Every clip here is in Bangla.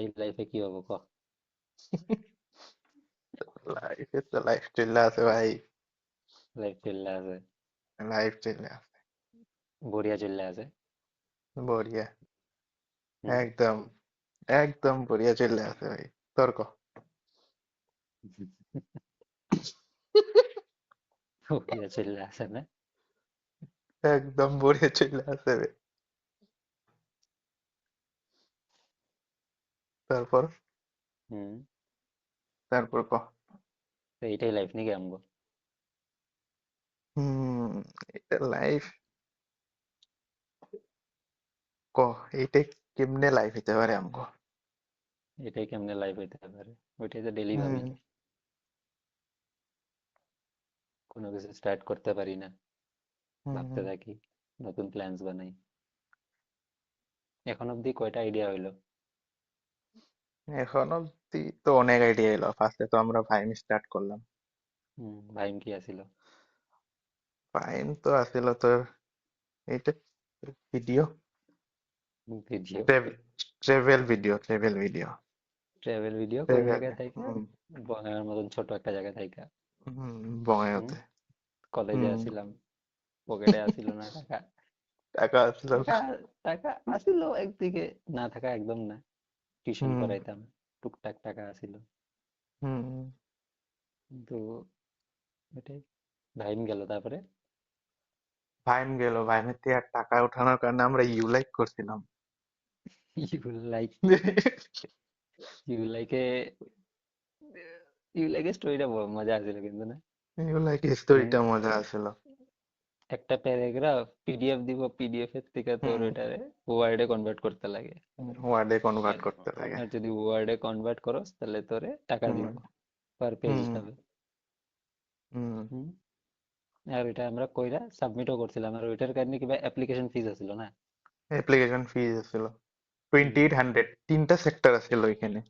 ভাই লাইফে কি হবো ক? লাইফে তো লাইফ চলে আছে ভাই। লাইফ চললে আছে, লাইফ চলে আছে। বড়িয়া চললে আছে। বঢ়িয়া। হুম। একদম একদম বঢ়িয়া চলে আছে ভাই। তোর ক। বড়িয়া চললে আছে না? একদম বঢ়িয়া চলে আছে রে। তারপর হুম। তারপর ক। তো এইটাই লাইফ নাকি আমগো? হুম। এটা লাইফ। ক। এইটা কেমনে লাইফ হইতে পারে আমগো। এটাই কেমনে লাইফ হইতে পারে? ওইটাই তো ডেলি হুম ভাবি, কোনো কিছু স্টার্ট করতে পারি না, হুম ভাবতে হুম। থাকি, নতুন প্ল্যান্স বানাই। এখন অব্দি কয়টা আইডিয়া হইলো? এখন অব্দি তো অনেক আইডিয়া এলো। ফার্স্টে তো আমরা ভাইম স্টার্ট করলাম। ভাইম কি আছিল? ভাইম তো আসিল তোর এইটা video, video? Travel video. Travel video কোন ট্রেভেল। জায়গায় থাইকা? হুম বঙাইয়ের মতন ছোট একটা জায়গায় থাইকা। হুম। হুম। বঙ্গাইতে। কলেজে হুম। আসিলাম, পকেটে আসিল না টাকা। টাকা আসলো টাকা, না। টাকা আসিল একদিকে, না থাকা একদম না। টিউশন হুম পড়াইতাম, টুকটাক টাকা আসিল। হুম। কিন্তু এটাই, ভাইম গেল তারপরে। ভাইম গেল। ভাইমের থেকে আর টাকা ওঠানোর কারণে আমরা ইউলাইক করছিলাম। ইউ লাইক, ইউ লাইকে, ইউ লাইকের স্টোরিটা মজা আসছিল কিন্তু না? ইউলাইক মানে স্টোরিটা মজা আসলো। একটা প্যারাগ্রাফ পিডিএফ দিব, পিডিএফ এর থেকে তোর হুম। ওটারে ওয়ার্ডে কনভার্ট করতে লাগে। ওয়ার্ডে আর কনভার্ট করতে লাগে। আর যদি ওয়ার্ডে কনভার্ট করস তাহলে তোরে টাকা হুম দিব, পার পেজ হুম হিসাবে। হুম। হুম। আর ওইটা আমরা কইরা সাবমিটও করছিলাম, আর ওইটার কারণে কিবা অ্যাপ্লিকেশন ফিজ আছিল না? অ্যাপ্লিকেশন ফিজ ছিল হুম। 2800। তিনটা সেক্টর আছিল এখানে।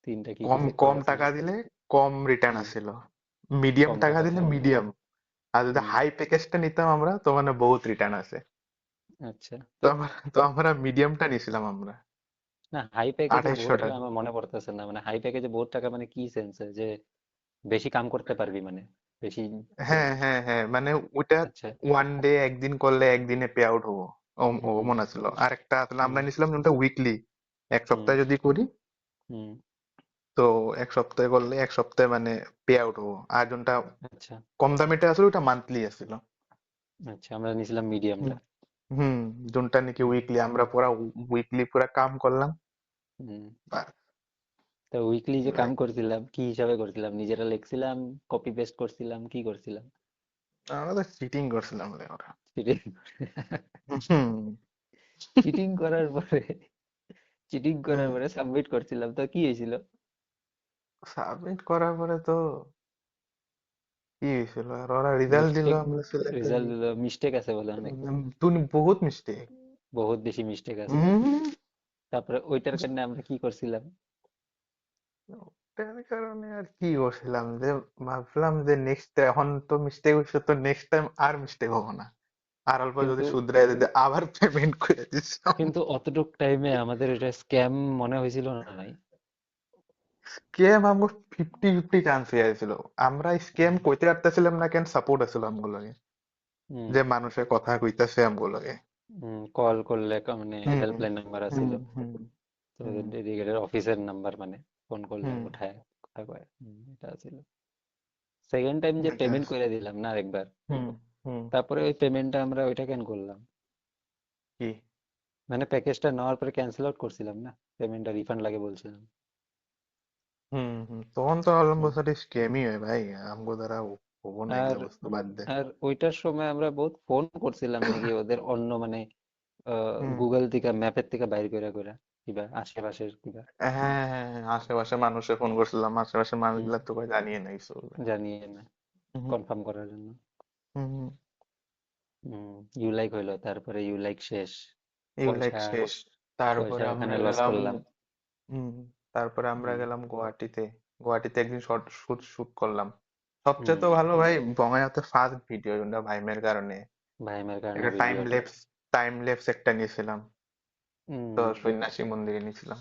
তিনটা কি কি কম সেক্টর কম আছিল? টাকা দিলে কম রিটার্ন হুম। আসছিল। মিডিয়াম কম টাকা টাকা দিলে দিলে? মিডিয়াম। আর যদি হুম। হাই প্যাকেজটা নিতাম আমরা তো মানে বহুত রিটার্ন আছে। আচ্ছা তো তো, আমরা মিডিয়ামটা নিছিলাম আমরা। না হাই প্যাকেজে বহুত 2800 টাকা টাকা। আমার মনে পড়তেছে না, মানে হাই প্যাকেজে বহুত টাকা মানে কি সেন্সে যে বেশি কাম করতে পারবি মানে, বেশি। হ্যাঁ হ্যাঁ হ্যাঁ, মানে ওইটা আচ্ছা। ওয়ান ডে একদিন করলে একদিনে পে আউট হবো। ও ও হুম। মনে ছিল। আরেকটা আসলে হুম। আমরা নিছিলাম যেটা উইকলি। এক হুম। সপ্তাহে যদি করি হুম। তো এক সপ্তাহে করলে এক সপ্তাহে মানে পে আউট হবো। আর যোনটা আচ্ছা। কম দামিটা আসলে ওটা মান্থলি আসছিল। আচ্ছা, আমরা নিয়েছিলাম হুম মিডিয়ামটা। হুম। যোনটা নাকি হুম। উইকলি আমরা পুরা উইকলি পুরা কাম করলাম। হুম। বাস। তো উইকলি যে কাম লাইক করছিলাম কি হিসাবে করছিলাম? নিজেরা লিখছিলাম, কপি পেস্ট করছিলাম, কি করছিলাম? আমরা তো চিটিং করছিলাম রে ওরা। চিটিং, হুম। চিটিং করার পরে, চিটিং করার হুম। পরে সাবমিট করছিলাম, তো কি হয়েছিল? সাবমিট করার পরে তো কি হয়েছিল আর ওরা রেজাল্ট দিল মিস্টেক, আমরা সিলেক্টেড রেজাল্ট হই। দিল, মিস্টেক আছে বলে অনেক, তুমি বহুত মিস্টেক। বহুত বেশি মিস্টেক আছে। হুম। তারপরে ওইটার কারণে আমরা কি করছিলাম? ওটার কারণে আর কি করছিলাম যে ভাবলাম যে নেক্সট এখন তো মিস্টেক হয়েছে তো নেক্সট টাইম আর মিস্টেক হবো না। আর অল্প যদি কিন্তু, শুধরাই যদি আবার পেমেন্ট করে দিচ্ছিলাম। কিন্তু অতটুক টাইমে আমাদের এটা স্ক্যাম মনে হয়েছিল না নাই? স্কেম আমগো 50-50 চান্স হয়ে আছিল। আমরা স্কেম কইতে পারতেছিলাম না কেন সাপোর্ট আছিল আমগো লগে। হুম। যে মানুষের কথা কইতাছে আমগো লগে। কল করলে মানে হুম হেল্পলাইন নাম্বার হুম আছিল, হুম তো হুম ডেডিকেটেড অফিসের নাম্বার, মানে ফোন করলে হুম। উঠায় কথা কয়। এটা ছিল। সেকেন্ড টাইম যে এটা পেমেন্ট আছে। করে দিলাম না আরেকবার, হুম হুম। তারপরে ওই পেমেন্টটা আমরা ওইটা কেন করলাম? কি? মানে প্যাকেজটা নেওয়ার পরে ক্যান্সেল আউট করছিলাম না, পেমেন্টটা রিফান্ড লাগে বলছিলাম। হুম হুম। তখন তো ভাবলাম হুম। বছর স্কেমই হয় ভাই। আমগো দ্বারা হবো না আর এগুলা বস্তু বাদ দে। আর ওইটার সময় আমরা বহুত ফোন করছিলাম নাকি ওদের অন্য মানে হুম। গুগল থেকে, ম্যাপের থেকে বাইর করে করে কিবা আশেপাশের কিবা। হ্যাঁ হ্যাঁ হ্যাঁ, আশেপাশে মানুষে ফোন করছিলাম। আশেপাশের হুম। মানুষগুলা তো কই জানিয়ে নাই কিছু। জানিয়ে না, হুম কনফার্ম করার জন্য। হুম হুম। ইউ লাইক হইলো, তারপরে ইউ লাইক শেষ। ইউলাইক পয়সা, শেষ। পয়সা তারপরে ওখানে আমরা লস গেলাম। করলাম। হুম। তারপরে আমরা হুম। গেলাম গুয়াহাটিতে। গুয়াহাটিতে একদিন শর্ট শুট শুট করলাম। হুম। সবচেয়ে তো ভালো ভাই বঙ্গাইতে ফার্স্ট ভিডিও জন্য ভাইমের কারণে ভাইমের কারণে একটা ভিডিওটা। টাইম ল্যাপস একটা নিয়েছিলাম। হুম। তো সন্ন্যাসী মন্দিরে নিয়েছিলাম।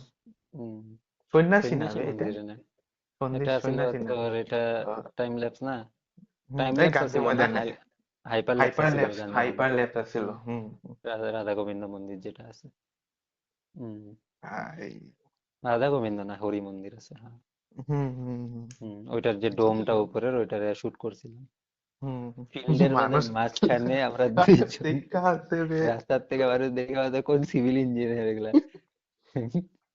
সন্ন্যাসী না সন্ন্যাসী বে এটা, মন্দিরে না, সন্দেশ এটা ছিল সন্ন্যাসী না। তোর, এটা আহ, টাইম ল্যাপস না, হুম, টাইম এই ল্যাপসও গান্ধী ছিল না, ময়দানে হাইপার ল্যাপসও হাইপার ছিল ল্যাপস, গান্ধী হাইপার মন্দির। ল্যাপস ছিল। হুম, হুম। রাধা গোবিন্দ মন্দির যেটা আছে। হুম, এই, রাধা গোবিন্দ না, হরি মন্দির আছে, হ্যাঁ। হুম হুম হুম ওইটার যে ডোমটা উপরের ওইটারে শুট করছিলাম হুম ফিল্ডের মানে মানুষ মাঝখানে আমরা কাছে দুইজন, দেখা আছে বে, রাস্তার থেকে মানুষ দেখে আমাদের কোন সিভিল ইঞ্জিনিয়ার এগুলা।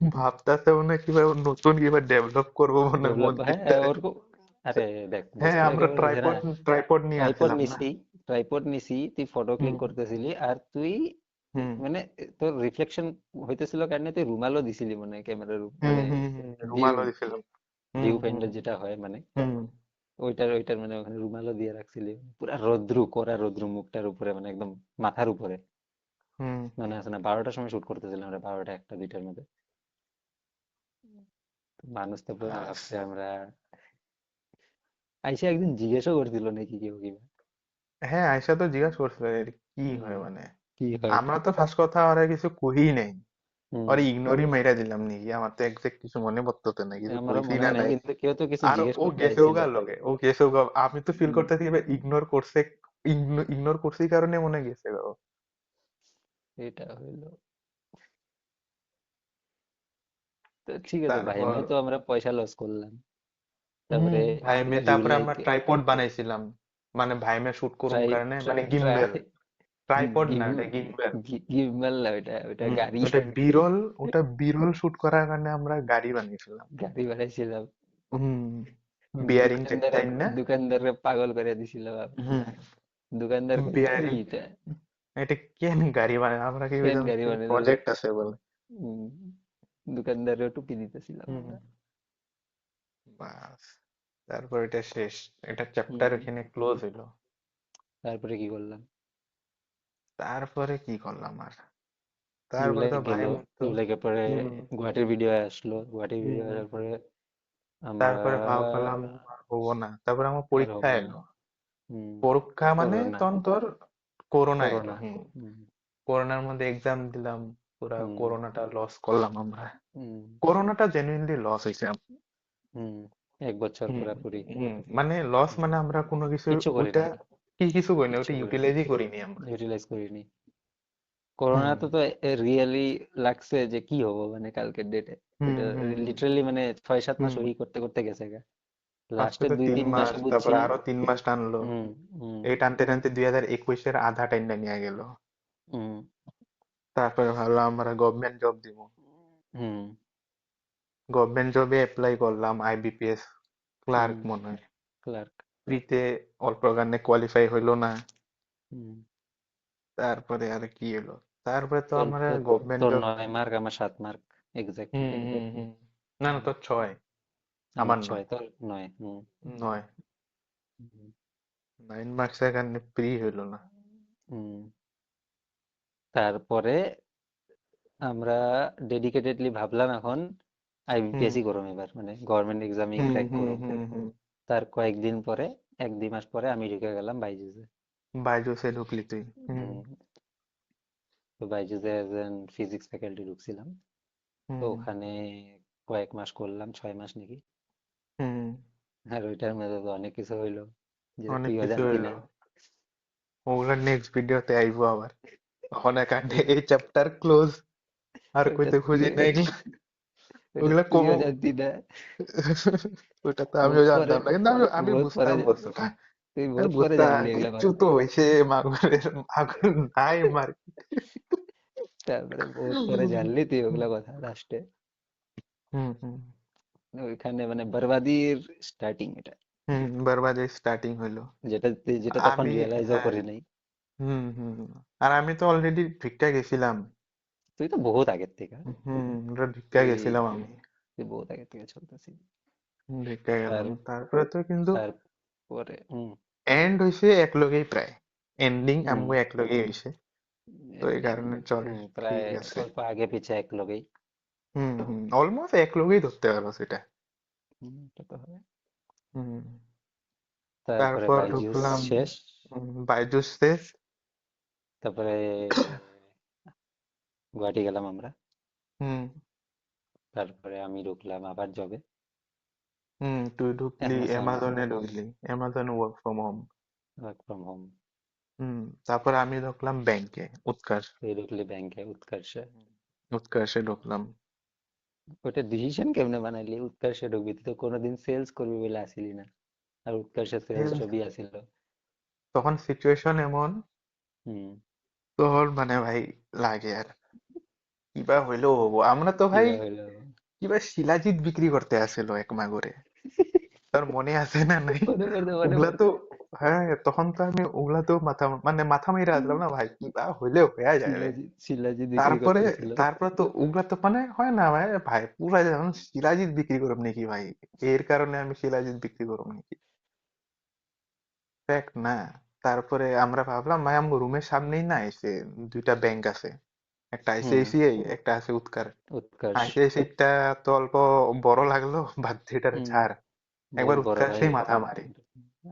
ভাবতাছে মনে হয় কিভাবে নতুন কিভাবে ডেভেলপ করবো মনে হয় ডেভেলপ, হ্যাঁ মন্দিরটারে। ওরকম। আরে দেখ হ্যাঁ, বস্তু আমরা একেবারে হয়েছে না, ট্রাইপড ট্রাইপড নিয়ে ট্রাইপড আসছিলাম না। নিছি, ট্রাইপড নিছি, তুই ফটো ক্লিক হুম করতেছিলি আর তুই হুম মানে তোর রিফ্লেকশন হইতেছিল কারণে তুই রুমালও দিছিলি মানে ক্যামেরার, হুম মানে হুম হুম ভিউ, রুমালও দিছিলাম। হুম ভিউ হুম পয়েন্টের যেটা হয় মানে হুম ওইটার মানে ওখানে রুমালও দিয়ে রাখছিলি, পুরা রৌদ্রু কড়া রৌদ্রু মুখটার উপরে মানে একদম মাথার উপরে। হুম মনে আছে না 12টার সময় শুট করতেছিলাম আমরা, 12টা 1টা 2টার মধ্যে। মানুষ তো পুরো আস, ভাবছে আমরা, আইসা একদিন জিজ্ঞেসও করছিল নাকি কেউ কি। হ্যাঁ আয়সা তো জিজ্ঞাসা করছিল এর কি হুম, হয় মানে। কি হয়। আমরা তো ফার্স্ট কথা ওরা কিছু কই নাই, হুম, আর ইগনোরই মাইরা দিলাম নাকি, আমার তো এক্সাক্ট কিছু মনে পড়তেছে না, কিছু আমারও কইছি মনে না হয় নাই নাই। কিন্তু কেউ তো কিছু আর জিজ্ঞেস ও করতে গেছেও আইছিল। গা লগে, ও গেছেও গা, আমি তো ফিল হুম, করতেছি এবার ইগনোর করছে, ইগনোর করছি কারণে মনে গেছে গা ও। এটা হইলো। তো ঠিক আছে ভাই, তারপর এমনি তো আমরা পয়সা লস করলাম। তারপরে ভাইমে, তারপরে আমরা জুলাইতে ট্রাইপড বানাইছিলাম, মানে ভাইমে শুট করুম ট্রাই কারণে, মানে ট্রাই গিম্বেল। ট্রাই ট্রাইপড না, গিম এটা গিম্বেল। গিম্বল না, ওটা গাড়ি। ওটা বিরল, ওটা বিরল শুট করার কারণে আমরা গাড়ি বানিয়েছিলাম। গাড়ি বানাইছিলাম। হুম বিয়ারিং দোকানদারে চাইতেন না। দোকানদারে পাগল করে দিছিলাম আমরা। হুম দোকানদার কই কি বিয়ারিং, এটা, এটা কেন গাড়ি বানায়, আমরা কি কেন বুঝলাম গাড়ি বানাইলো। প্রজেক্ট আছে বলে। হুম, দোকানদারেও টুপি দিতেছিলাম হুম আমরা। বাস, তারপর এটা শেষ, এটা চ্যাপ্টার হুম, এখানে ক্লোজ হইলো। তারপরে কি করলাম, তারপরে কি করলাম আর, তারপরে জুলাই তো গেল, ভাই তো। জুলাইকে পরে হুম গুয়াহাটির ভিডিও আসলো, গুয়াহাটির ভিডিও হুম আসার পরে আমরা তারপরে ভাবলাম আর হবো না, তারপরে আমার আর পরীক্ষা হবো না। এলো। হুম, পরীক্ষা মানে করোনা, তখন তোর করোনা এলো। করোনা। হুম, হুম, করোনার মধ্যে এক্সাম দিলাম, পুরা হুম, করোনাটা লস করলাম আমরা। হুম, করোনাটা জেনুইনলি লস হয়েছে। হুম, 1 বছর হুম পুরাপুরি। মানে লস, হুম, মানে আমরা কোনো কিছু কিচ্ছু করি ওইটা নাই, কি কিছু করি না, কিচ্ছু ওইটা করি নাই, ইউটিলাইজই করিনি আমরা। ইউটিলাইজ করিনি। হুম করোনা তো তো রিয়েলি লাগছে যে কি হবো মানে কালকের ডেটে। হুম এটা হুম লিটারালি মানে 6-7 মাস হুম ওই করতে করতে গেছে গা। ফার্স্টে লাস্টের তো দুই তিন তিন মাস মাসে বুঝছি। তারপরে আরো 3 মাস টানলো। হুম, হুম, এই টানতে টানতে 2021-এর আধা টাইমটা নিয়ে গেল। হুম, তারপরে ভাবলাম আমরা গভর্নমেন্ট জব দিব। হুম, গভর্নমেন্ট জবে অ্যাপ্লাই করলাম, আইবিপিএস হুম, ক্লার্ক মনে হয়। ক্লার্ক। ফ্রিতে, অল্প গানে কোয়ালিফাই হইলো না। হুম, তারপরে আর কি এলো, তারপরে তো তোর আমরা তোর গভর্নমেন্ট তোর জব। 9 মার্ক, আমার 7 মার্ক, এক্সাক্ট এক্সাক্টলি। হুম না না, তো 6, আমার আমার 6, 9। তোর 9। হুম, 9, হুম, 9 মার্কস এর কারণে প্রি হইলো না। হুম। তারপরে আমরা ডেডিকেটেডলি ভাবলাম এখন হুম আইবিপিএসই করুম এবার, মানে গভর্নমেন্ট এক্সামই হুম ক্র্যাক হুম করুম। হুম হুম তার কয়েকদিন পরে, 1-2 মাস পরে আমি ঢুকে গেলাম বাইজুসে। বাইজুসে ঢুকলি তুই? হুম হুম, তো বাইজুসে এজ এন ফিজিক্স ফ্যাকাল্টি ঢুকছিলাম। তো হুম ওখানে কয়েক মাস করলাম, 6 মাস নাকি। হুম আর ওইটার মধ্যে তো অনেক কিছু হইলো, যেটা অনেক তুইও কিছু জানতি হইলো, না। ওগুলা নেক্সট ভিডিওতে আইবো আবার। অনেক আগে এই চ্যাপ্টার ক্লোজ, আর ওইটা কইতে খুঁজি তুইও, না এগুলা, ওইটা ওগুলা তুইও কমো। জানতি না। ওটা তো বহুত আমিও পরে, জানতাম না, কিন্তু আমি আমি বহুত পরে, বুঝতাম বস্তুটা। তুই আমি বহুত পরে বুঝতাম জানলি এগুলা কিচ্ছু কথা। তো হয়েছে, মাগুরের মাগুর নাই মার। তারপরে বহুত পরে জানলি তুই ওগুলা কথা লাস্টে। হুম হুম ওইখানে মানে বরবাদির স্টার্টিং এটা, বরবাদের স্টার্টিং হইলো। যেটা তখন আমি, রিয়েলাইজও হ্যাঁ, করি নাই। হুম। আর আমি তো অলরেডি ঢুইক্কা গেছিলাম। তুই তো বহুত আগের থেকে, ওটা ঢুইক্কা তুই গেছিলাম আমি, তুই বহুত আগের থেকে চলতেছিস। ঢুইক্কা তার গেলাম, তারপরে তো কিন্তু তারপরে এন্ড হইছে এক লগেই প্রায়, এন্ডিং হুম, আমগো এক লগেই হইছে। তো এই এন্ডিং কারণে চলে, প্রায় ঠিক আছে। অল্প আগে পিছে এক লগেই। অলমোস্ট এক লগেই ধরতে পারো সেটা। এটা তো হয়। হুম তারপরে তারপর বাইজুস ঢুকলাম শেষ। বাইজুস শেষ। তারপরে গুয়াহাটি গেলাম আমরা। হুম তারপরে আমি ঢুকলাম আবার জবে, তুই ঢুকলি অ্যামাজন, অ্যামাজনে, ঢুকলি Amazon work from home. Work from home. তারপরে আমি ঢুকলাম ব্যাংকে, উৎকর্ষ। তুই ঢুকলি ব্যাংকে, উৎকর্ষে। উৎকর্ষে ঢুকলাম। ওটা ডিসিশন কেমনে বানাইলি উৎকর্ষে ঢুকবি? তুই তো কোনোদিন সেলস করবি বলে আসিলি না, আর উৎকর্ষে সেলস Sales, জবই আসিল। তখন সিচুয়েশন এমন, হুম। তোর মানে ভাই লাগে আর কিবা হইলো হবো, আমরা তো ভাই কিবা হইলো? কিবা শিলাজিৎ বিক্রি করতে আসছিল এক মাগরে, তোর মনে আছে না নাই? মনে পড়ছে, মনে ওগুলা তো, পড়ছে। হ্যাঁ তখন তো আমি ওগুলা তো মাথা মাইরা আসলাম না ভাই, কিবা হইলে হয়ে যায় রে। শিলাজিৎ, শিলাজিৎ বিক্রি তারপরে করতেছিল। তারপরে তো ওগুলা তো মানে হয় না ভাই, ভাই পুরা যেমন শিলাজিৎ বিক্রি করব নাকি ভাই, এর কারণে আমি শিলাজিৎ বিক্রি করব নাকি? ফ্যাক্ট না। তারপরে আমরা ভাবলাম ভাই আমার রুমের সামনেই না এসে দুইটা ব্যাংক আছে, একটা হুম। আইসিআইসিআই, একটা আছে উৎকার। উৎকর্ষ। আইসিআইসিআই টা তো অল্প বড় লাগলো, বাদ দিয়ে এটারে হুম। ছাড়, একবার বহুত বড় ভাই। উৎকর্ষেই মাথা মারি।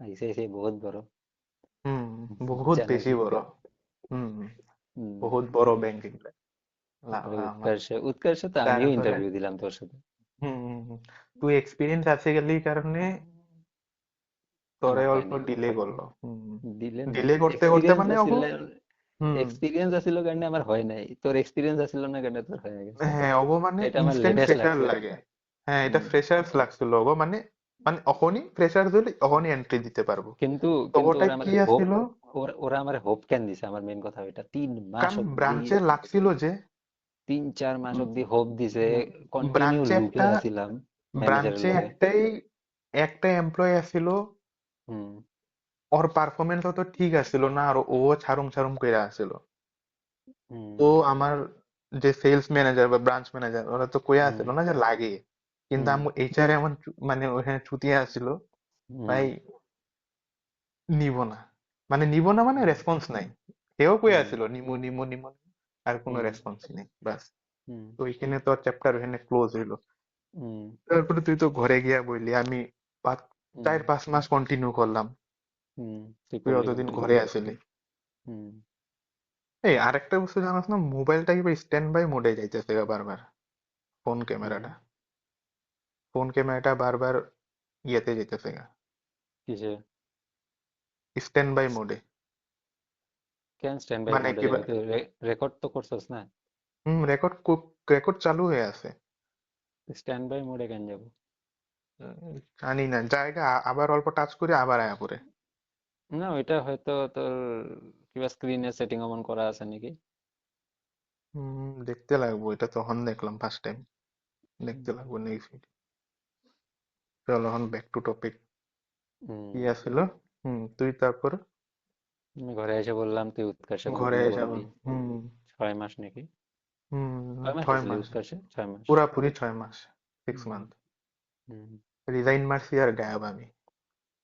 আইসিআইসিআই বহুত বড়। হুম, বহুত বেশি জানোসই তো। বড়। হুম, হুম। বহুত বড় ব্যাংক এগুলা। তারপরে আমার উৎকর্ষে, উৎকর্ষে তো আমিও তারপরে ইন্টারভিউ দিলাম তোর সাথে। তুই এক্সপিরিয়েন্স আছে গেলি কারণে তোরে আমার হয় অল্প নাই। ডিলে করলো। দিলে না, ডিলে করতে করতে এক্সপিরিয়েন্স মানে আছিল, অগো। হুম। এক্সপিরিয়েন্স আছিল কারণে আমার হয় নাই, তোর এক্সপিরিয়েন্স আছিল না কারণে তোর হয়ে গেছে। হ্যাঁ অগো মানে এটা আমার ইনস্ট্যান্ট লেটেস্ট ফ্রেশার লাগছে। লাগে। হ্যাঁ এটা হুম। ফ্রেশার্স লাগছিল অগো, মানে মানে অখনই ফ্রেশার হলে অখনই এন্ট্রি দিতে পারবো। কিন্তু তো কিন্তু ওটা ওরা আমার কি হোপ, আছিল, ওরা আমার হোপ কেন দিছে, আমার মেন কথা ওইটা। 3 মাস কারণ অব্দি, ব্রাঞ্চে লাগছিল যে, 3-4 মাস অব্দি হোপ দিছে, কন্টিনিউ ব্রাঞ্চে লুপে একটা আছিলাম ম্যানেজারের ব্রাঞ্চে লগে। একটাই একটা এমপ্লয় আছিল, হুম। ওর পারফরমেন্স তো ঠিক আছিল না, আর ও ছাড়ুম ছাড়ুম কইরা আছিল। হুম। তো আমার যে সেলস ম্যানেজার বা ব্রাঞ্চ ম্যানেজার ওরা তো কইয়া হুম। আছিল না যে লাগে, কিন্তু হুম। আমি এইচআর এমন মানে ওখানে চুতিয়া আছিল হুম। ভাই, নিব না, মানে নিব না মানে হুম। রেসপন্স নাই। সেও কইয়া হুম। আছিল নিমু নিমু নিমু, আর কোনো হুম। রেসপন্স নেই বাস। হুম। তো ওইখানে তো চ্যাপ্টার ওখানে ক্লোজ হইলো। হুম। তারপরে তুই তো ঘরে গিয়া বললি, আমি পাঁচ হুম। 4-5 মাস কন্টিনিউ করলাম। হুম। তুই তুই করলি অতদিন কন্টিনিউ। ঘরে আসিলি। হুম। এই আরেকটা বস্তু জানাস না, মোবাইলটা কি স্ট্যান্ড বাই মোডে যাইতেছে গা বারবার, ফোন হুম। ক্যামেরাটা, ফোন ক্যামেরাটা বারবার ইয়েতে যেতেছে গা, কিসে? স্ট্যান্ড বাই মোডে। কেন স্ট্যান্ড বাই মানে মোডে কি, যাবে? তুই রেকর্ড তো করছস না? রেকর্ড রেকর্ড চালু হয়ে আছে। স্ট্যান্ড বাই মোডে কেন যাবো? জানি না, জায়গা আবার অল্প টাচ করে আবার আয়া পড়ে। না, ওইটা হয়তো তোর কিবা স্ক্রিনে সেটিং অন করা আছে নাকি। দেখতে লাগবো, এটা তখন দেখলাম ফার্স্ট টাইম, দেখতে হুম। লাগবো নেক্সট। চল এখন ব্যাক টু টপিক। হুম। কি আছিল? তুই তারপর আমি ঘরে এসে বললাম, তুই উৎকর্ষে ঘরে কন্টিনিউ এসে করবি। 6 মাস নাকি? 6 মাস 6 আসলে মাস, উৎকর্ষে 6 মাস। পুরাপুরি 6 মাস, সিক্স হুম। মান্থ হুম। রিজাইন মারছি আর গায়েব আমি,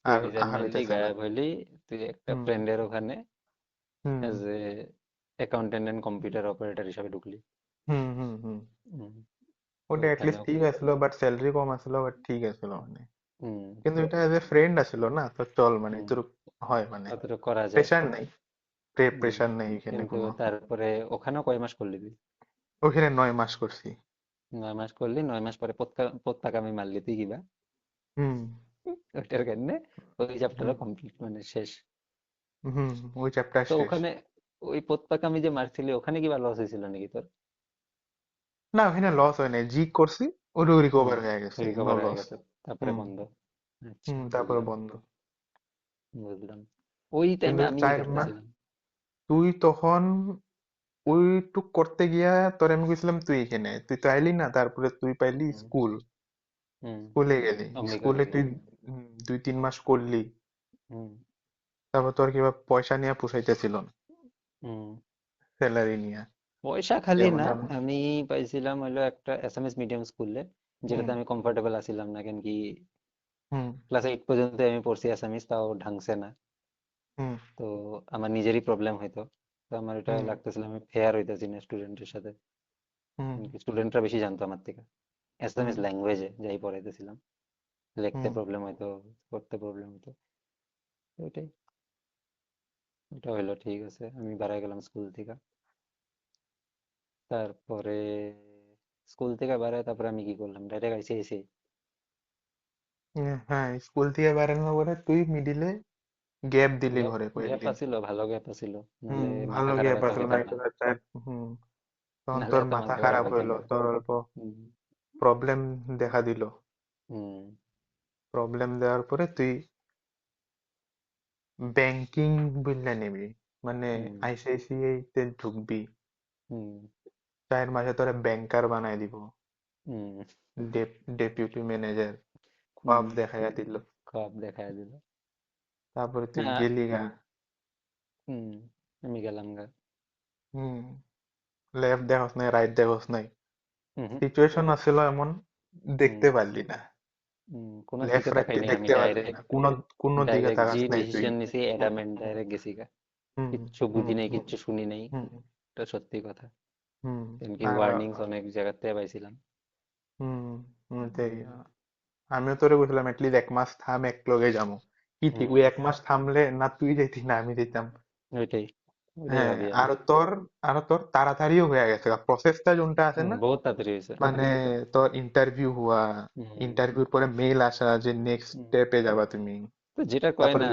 তুই আর রিজাইন আহার মারলি, হইতেছে না। গায়েব হইলি। তুই একটা হুম ফ্রেন্ডের ওখানে হুম as a accountant and computer operator হিসাবে ঢুকলি। হুম। হুম। তো ওটা ওখানে অ্যাটলিস্ট ঠিক আছিল, বাট স্যালারি কম আছিল, বাট ঠিক আছিল মানে। হুম। কিন্তু এটা এজ এ ফ্রেন্ড আছিল না, তো চল মানে হুম। তোর হয় মানে, কতটুকু করা যায়। প্রেশার নাই, হুম। প্রেশার নেই এখানে কিন্তু কোনো। তারপরে ওখানেও কয় মাস করলি তুই? ওখানে 9 মাস করছি। 9 মাস করলি, 9 মাস পরে পত্তাকামি মারলি তুই কিবা হুম ওইটার কারণে ওই হুম চ্যাপ্টারও কমপ্লিট, মানে শেষ। হুম ওই চ্যাপ্টার তো শেষ। ওখানে ওই পত্তাকামি যে মারছিলি ওখানে কিবা লস হয়েছিল নাকি তোর? না ওখানে লস হয় নাই, জি করছি, ওটা হুম। রিকভার হয়ে গেছে, নো রিকভার হয়ে লস। গেছে, তারপরে হুম বন্ধ। আচ্ছা, তারপরে বুঝলাম। বন্ধ। বুঝলাম। ওই টাইমে কিন্তু আমি কি 4 মাস করতেছিলাম? তুই তখন ওইটুক করতে গিয়া তোর আমি গেছিলাম, তুই এখানে তুই তো আইলি না, তারপরে তুই পাইলি হুম। স্কুল, হুম। স্কুলে গেলি, স্কুলে অম্বিকাগিরি। তুই 2-3 মাস করলি। হুম। তারপর তোর কিবা পয়সা নিয়ে পুষাইতেছিল না, হুম। স্যালারি নিয়ে। পয়সা খালি যেমন না, আমি, আমি পাইছিলাম হইলো একটা এসএমএস মিডিয়াম স্কুলে, হুম যেটাতে আমি কমফোর্টেবল আছিলাম না, কেন কি হুম ক্লাস 8 পর্যন্ত আমি পড়ছি এসএমএস, তাও ঢাংছে না। হুম তো আমার নিজেরই প্রবলেম হইতো। তো আমার এটা হুম লাগতেছিল আমি ফেয়ার হইতেছি না স্টুডেন্টের সাথে। হুম স্টুডেন্টরা বেশি জানতো আমার থেকে হুম এসএমএস ল্যাঙ্গুয়েজে যাই পড়াইতেছিলাম। লিখতে হুম প্রবলেম হইতো, করতে প্রবলেম হইতো। তো ওটাই, ওটা হইলো ঠিক আছে, আমি বাড়াই গেলাম স্কুল থেকে। তারপরে স্কুল থেকে বাইরে তারপরে আমি কি করলাম, ডাইরেক্ট আইসিআইসি। হ্যাঁ, স্কুল থেকে বেরানোর পরে তুই মিডিলে গ্যাপ দিলি গ্যাপ ঘরে গ্যাপ কয়েকদিন। আছিল, ভালো গ্যাপ আছিল, নাহলে হুম, মাথা ভালো খারাপ গ্যাপ এত আসলো না হইতাম না। হুম, তখন নাহলে তোর এত মাথা মাথা খারাপ খারাপ হইতাম হইলো, না। তোর অল্প হুম। প্রবলেম দেখা দিল। হুম। প্রবলেম দেওয়ার পরে তুই ব্যাংকিং বুঝলে নিবি, মানে হুম। আইসিআইসিআই তে ঢুকবি। হুম। 4 মাসে তোরে ব্যাংকার বানাই দিব, হুম। ডেপুটি ম্যানেজার হুম। সব দেখাইয়া দিল। সব দেখায় দিল। তারপরে তুই না। গেলি গা। হুম। আমি গেলাম গা। হুম, লেফট দেখোস নাই, রাইট দেখোস নাই। হুম। হুম। সিচুয়েশন আসলে এমন, হুম। দেখতে পারলি না। কোনো লেফট দিকে রাইট তাকাই তুই নাই আমি, দেখতে পারলি ডাইরেক্ট না, কোনো দিকে ডাইরেক্ট তাকাস জি নাই তুই। ডিসিশন নিছি এডামেন্ট, ডাইরেক্ট গেছি গা। হুম কিচ্ছু হুম বুঝি নাই, হুম কিচ্ছু শুনি নাই। হুম এটা সত্যি কথা। হুম এমনকি আর ওয়ার্নিংস অনেক জায়গার থেকে পাইছিলাম। হুম তাই। হুম। আমিও তোরে বলছিলাম এটলিস্ট 1 মাস থাম, এক লগে যাবো। কি ঠিক হুম। ওই 1 মাস থামলে না তুই যেতি না আমি যেতাম। ওইটাই, ওইটাই হ্যাঁ, ভাবি আমি। আর তোর তাড়াতাড়িও হয়ে গেছে প্রসেসটা যোনটা আছে না, বহুত তাড়াতাড়ি হয়েছে। মানে তোর ইন্টারভিউ হওয়া, হুম। ইন্টারভিউর পরে মেইল আসা যে নেক্সট হুম। স্টেপে যাবা তুমি। তো যেটা কয় তারপরে না,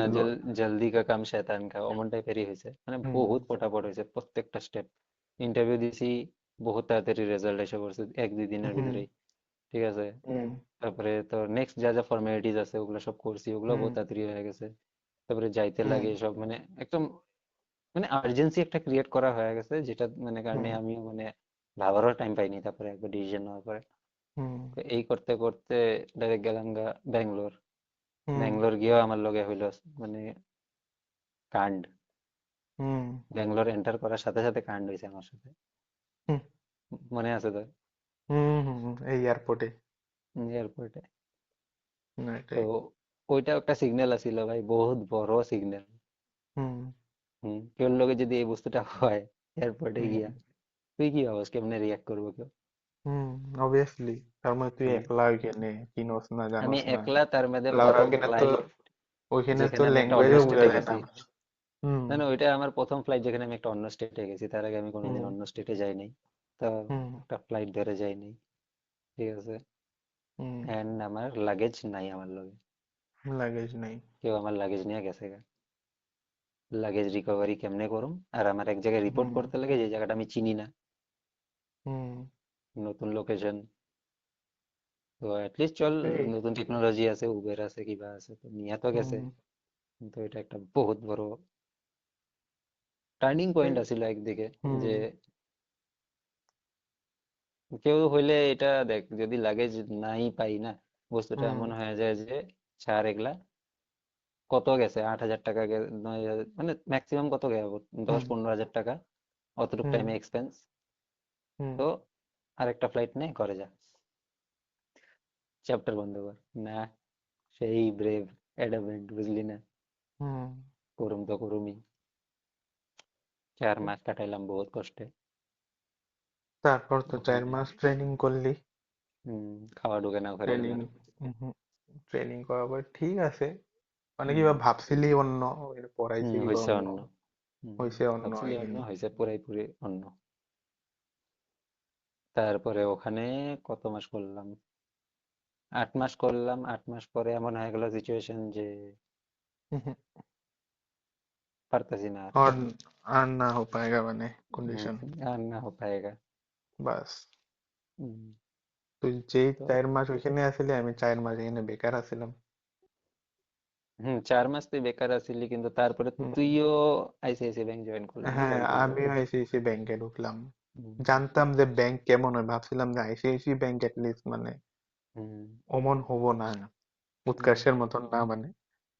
জলদি কা কাম শয়তান কা, অমন টাইপেরই হয়েছে, মানে হুম বহুত ফটাফট হয়েছে প্রত্যেকটা স্টেপ। ইন্টারভিউ দিছি, বহুত তাড়াতাড়ি রেজাল্ট এসে পড়ছে, 1-2 দিনের হুম ভিতরেই। ঠিক আছে। হুম তারপরে তো নেক্সট যা যা ফর্মালিটিস আছে ওগুলো সব করছি, ওগুলো হুম বহুত তাড়াতাড়ি হয়ে গেছে। তারপরে যাইতে হুম লাগে সব, মানে একদম, মানে আর্জেন্সি একটা ক্রিয়েট করা হয়ে গেছে, যেটা মানে কারণে হুম আমিও মানে ভাবারও টাইম পাইনি তারপরে একবার ডিসিশন নেওয়ার পরে। হুম তো এই করতে করতে ডাইরেক্ট গেলাম গা ব্যাঙ্গালোর। হুম ব্যাঙ্গালোর গিয়েও আমার লগে হইলো মানে কাণ্ড। হুম ব্যাঙ্গালোর এন্টার করার সাথে সাথে কাণ্ড হয়েছে আমার সাথে। হুম মনে আছে তো? এই এয়ারপোর্টে। এয়ারপোর্টে। তো এটাই। ওইটা একটা সিগন্যাল আছিল ভাই, বহুত বড় সিগন্যাল। হুম কেউ লগে যদি এই বস্তুটা হয় এয়ারপোর্টে হুম গিয়া, তুই কি ভাবস কেমনে রিয়াক্ট করবো কেউ? হুম অবভিয়াসলি। তার মানে তুই হুম। একলা ওইখানে, চিনোস না আমি জানোস না। একলা, তার মধ্যে লাউরা প্রথম ওইখানে তো, ফ্লাইট ওইখানে তো যেখানে আমি একটা অন্য ল্যাঙ্গুয়েজও বোঝা স্টেটে যায় না। গেছি। হুম না না, ওইটা আমার প্রথম ফ্লাইট যেখানে আমি একটা অন্য স্টেটে গেছি, তার আগে আমি কোনোদিন হুম অন্য স্টেটে যাই নাই। তো হুম একটা ফ্লাইট ধরে যাই নাই। ঠিক আছে। হুম এন্ড আমার লাগেজ নাই আমার লগে। লাগেজ নাই। কেউ আমার লাগেজ নিয়ে গেছে গা। লাগেজ রিকভারি কেমনে করুম, আর আমার এক জায়গায় রিপোর্ট হুম করতে লাগে যে জায়গাটা আমি চিনি না, হুম নতুন লোকেশন। তো অ্যাটলিস্ট চল, এই নতুন টেকনোলজি আছে, উবের আছে, কিবা আছে, তো নিয়ে তো গেছে। হুম কিন্তু এটা একটা বহুত বড় টার্নিং পয়েন্ট এই আছিল একদিকে, হুম যে কেউ হইলে এটা দেখ, যদি লাগেজ নাই পাই না, বস্তুটা হুম এমন হয়ে যায় যে ছাড় এগুলা, কত গেছে, 8,000 টাকা, 9,000, মানে ম্যাক্সিমাম কত গেছে, দশ হুম পনেরো হাজার টাকা অতটুক হুম টাইমে এক্সপেন্স। হুম তো আরেকটা ফ্লাইট নে, ঘরে যা, চ্যাপ্টার বন্ধ কর। না, সেই ব্রেভ, অ্যাডামেন্ট, বুঝলি না? হুম করুম তো করুমই। 4 মাস কাটাইলাম বহুত কষ্টে। তারপর তো ওখানে 4 মাস ট্রেনিং করলি। খাওয়া ঢুকে না ঘরে ট্রেনিং একবার। ট্রেনিং করার পর ঠিক আছে, মানে কি হুম। বা ভাবছিলি অন্য, পড়াইছে কিবা হয়েছে অন্য, অন্য। হুম। হয়েছে অন্য ভাবছিলি অন্য, এখানে। হয়েছে পুরাই অন্য। তারপরে ওখানে কত মাস করলাম, 8 মাস করলাম। 8 মাস পরে এমন হয়ে গেল সিচুয়েশন যে পারতেছি না আর। और আর না हो पाएगा মানে হুম, কন্ডিশন। আর না হো পায়েগা। বাস, হুম। তুই যেই তো 4 মাস ওইখানে আসিলি, আমি 4 মাস এখানে বেকার আছিলাম। 4 মাস তুই বেকার আছিলি, কিন্তু তারপরে হুম, তুইও আইসিআইসি ব্যাংক জয়েন করলি না হ্যাঁ কয়েকদিন পরে। আমিও আইসিআইসি ব্যাংকে ঢুকলাম। হুম। জানতাম যে ব্যাংক কেমন হয়, ভাবছিলাম যে আইসিআইসি ব্যাংক লিস্ট মানে হুম। অমন হবো না, হুম। উৎকর্ষের মতন না মানে।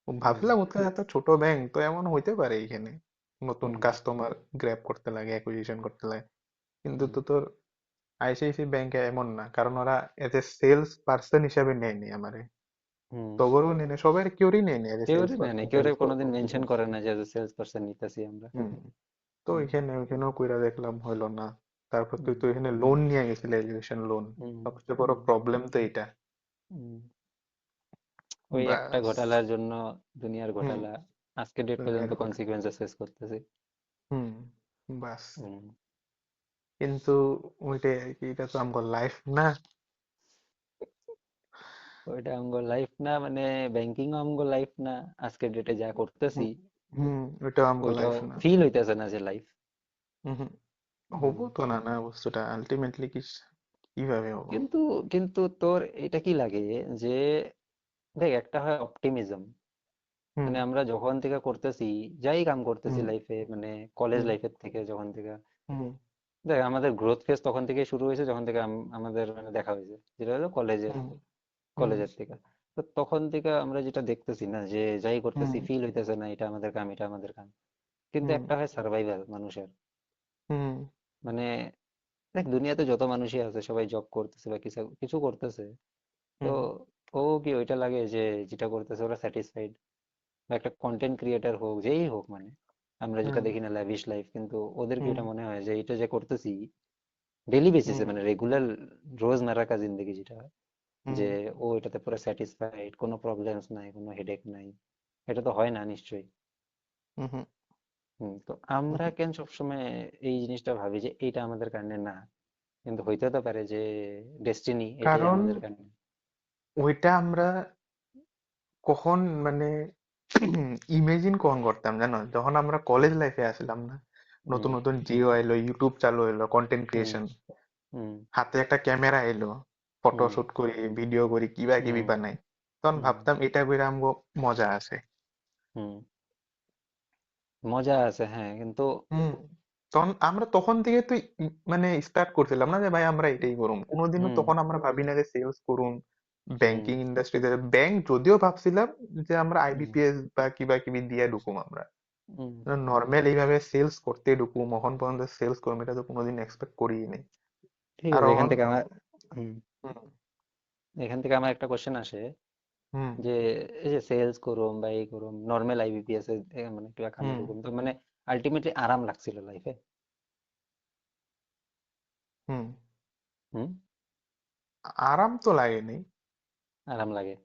হুম। ভাবছিলাম উৎকর্ষ এত ছোট ব্যাংক তো এমন হইতে পারে এখানে, নতুন হুম। কাস্টমার গ্র্যাব করতে লাগে, অ্যাকুইজিশন করতে লাগে। কিন্তু হুম। তো তোর আইসিআইসি ব্যাংকে এমন না, কারণ ওরা এজ এ সেলস পার্সন হিসাবে নেয়নি আমারে। হুম। তগরও নেয় না, সবার কেউরই নেয় না এজ এ সেলস কেউরে নেয় পার্সন, নাই, কেউরে সেলস কোনোদিন মেনশন করে না যে সেলস পারসন নিতেছি আমরা। হুম। তো হুম। ওইখানেও কইরা দেখলাম হইলো না। তারপর তুই হুম। তো এখানে লোন নিয়ে গেছিলি, এডুকেশন লোন। হুম। সবচেয়ে বড় হুম। প্রবলেম তো এইটা। হুম। ওই একটা বাস। ঘোটালার জন্য, দুনিয়ার হুম ঘোটালা, আজকে ডেট দুনিয়ার পর্যন্ত ঘটনা। কনসিকুয়েন্সেস ফেস করতেছি। হুম বাস। হুম। কিন্তু ওইটাই আর কি, এটা তো আমার লাইফ না। ওইটা আমগো লাইফ না মানে, ব্যাংকিং আমগো লাইফ না, আজকের ডেটে যা করতেছি হুম, হুম, ওইটাও আমার ওইটাও লাইফ না। ফিল হইতেছে না যে লাইফ। হুম, হবো তো না, না বস্তুটা আলটিমেটলি কিভাবে হবো? কিন্তু কিন্তু তোর এটা কি লাগে যে, দেখ একটা হয় অপটিমিজম, হুম, মানে আমরা যখন থেকে করতেছি, যাই কাম করতেছি হুম, লাইফে, মানে কলেজ হুম, লাইফের থেকে যখন থেকে, হুম, দেখ আমাদের গ্রোথ ফেজ তখন থেকে শুরু হয়েছে যখন থেকে আমাদের মানে দেখা হয়েছে, যেটা হলো কলেজের হুম, হুম, কলেজের থেকে। তো তখন থেকে আমরা যেটা দেখতেছি না, যে যাই হুম, করতেছি ফিল হইতেছে না এটা আমাদের কাম, এটা আমাদের কাম। কিন্তু হুম, একটা হয় সার্ভাইভাল মানুষের, হুম, মানে দেখ দুনিয়াতে যত মানুষই আছে সবাই জব করতেছে বা কিছু কিছু করতেছে। তো হুম, ও কি ওইটা লাগে যে যেটা করতেছে ওরা স্যাটিসফাইড, বা একটা কন্টেন্ট ক্রিয়েটার হোক যেই হোক, মানে আমরা যেটা হুম, দেখি না ল্যাভিশ লাইফ, কিন্তু ওদের কি হুম, এটা মনে হয় যে এটা যে করতেছি ডেইলি বেসিসে, হুম, মানে রেগুলার রোজমেরা কা জিন্দগি যেটা হয়, হুম, যে ও এটাতে পুরো স্যাটিসফাইড, কোনো প্রবলেমস নাই, কোনো হেডেক নাই, এটা তো হয় না নিশ্চয়ই। হুম, তো আমরা হুম। কেন সবসময় এই জিনিসটা ভাবি যে এইটা আমাদের কারণে না, কিন্তু হইতে তো পারে যে ডেস্টিনি এটাই কারণ আমাদের কারণে। ওইটা আমরা কখন মানে ইমেজিন কখন করতাম জানো, যখন আমরা কলেজ লাইফে আসলাম না, হুম নতুন নতুন জিও এলো, ইউটিউব চালু হলো, কন্টেন্ট হুম ক্রিয়েশন, হুম হাতে একটা ক্যামেরা এলো, ফটো হুম শুট করি, ভিডিও করি, কিবা কিবি হুম বানাই, তখন হুম ভাবতাম এটা করে আমগো মজা আছে। হুম মজা আছে, হ্যাঁ, কিন্তু হুম, তখন থেকে তো মানে স্টার্ট করছিলাম না যে ভাই আমরা এটাই করুম, কোনোদিনও হুম তখন আমরা ভাবি না যে সেলস করুম, হুম ব্যাংকিং ইন্ডাস্ট্রিতে। ব্যাংক যদিও ভাবছিলাম যে আমরা হুম আইবিপিএস বা কিবা কিবি দিয়ে ঢুকুম আমরা, হুম নর্মাল এইভাবে সেলস করতে ঢুকুম, এখন পর্যন্ত সেলস করবো এটা তো কোনোদিন এক্সপেক্ট করিই নাই। ঠিক আর আছে, এখান এখন থেকে আমার হুম হুম, এখান থেকে আমার একটা কোশ্চেন আসে, হুম, যে এই যে সেলস করুম বা এই করুম নর্মাল আইবিপিএস এ মানে কিবা কামে হুম, ঢুকুম, তো মানে আলটিমেটলি আরাম লাগছিল লাইফে? হুম, হুম আরাম তো লাগেনি, আরাম লাগে।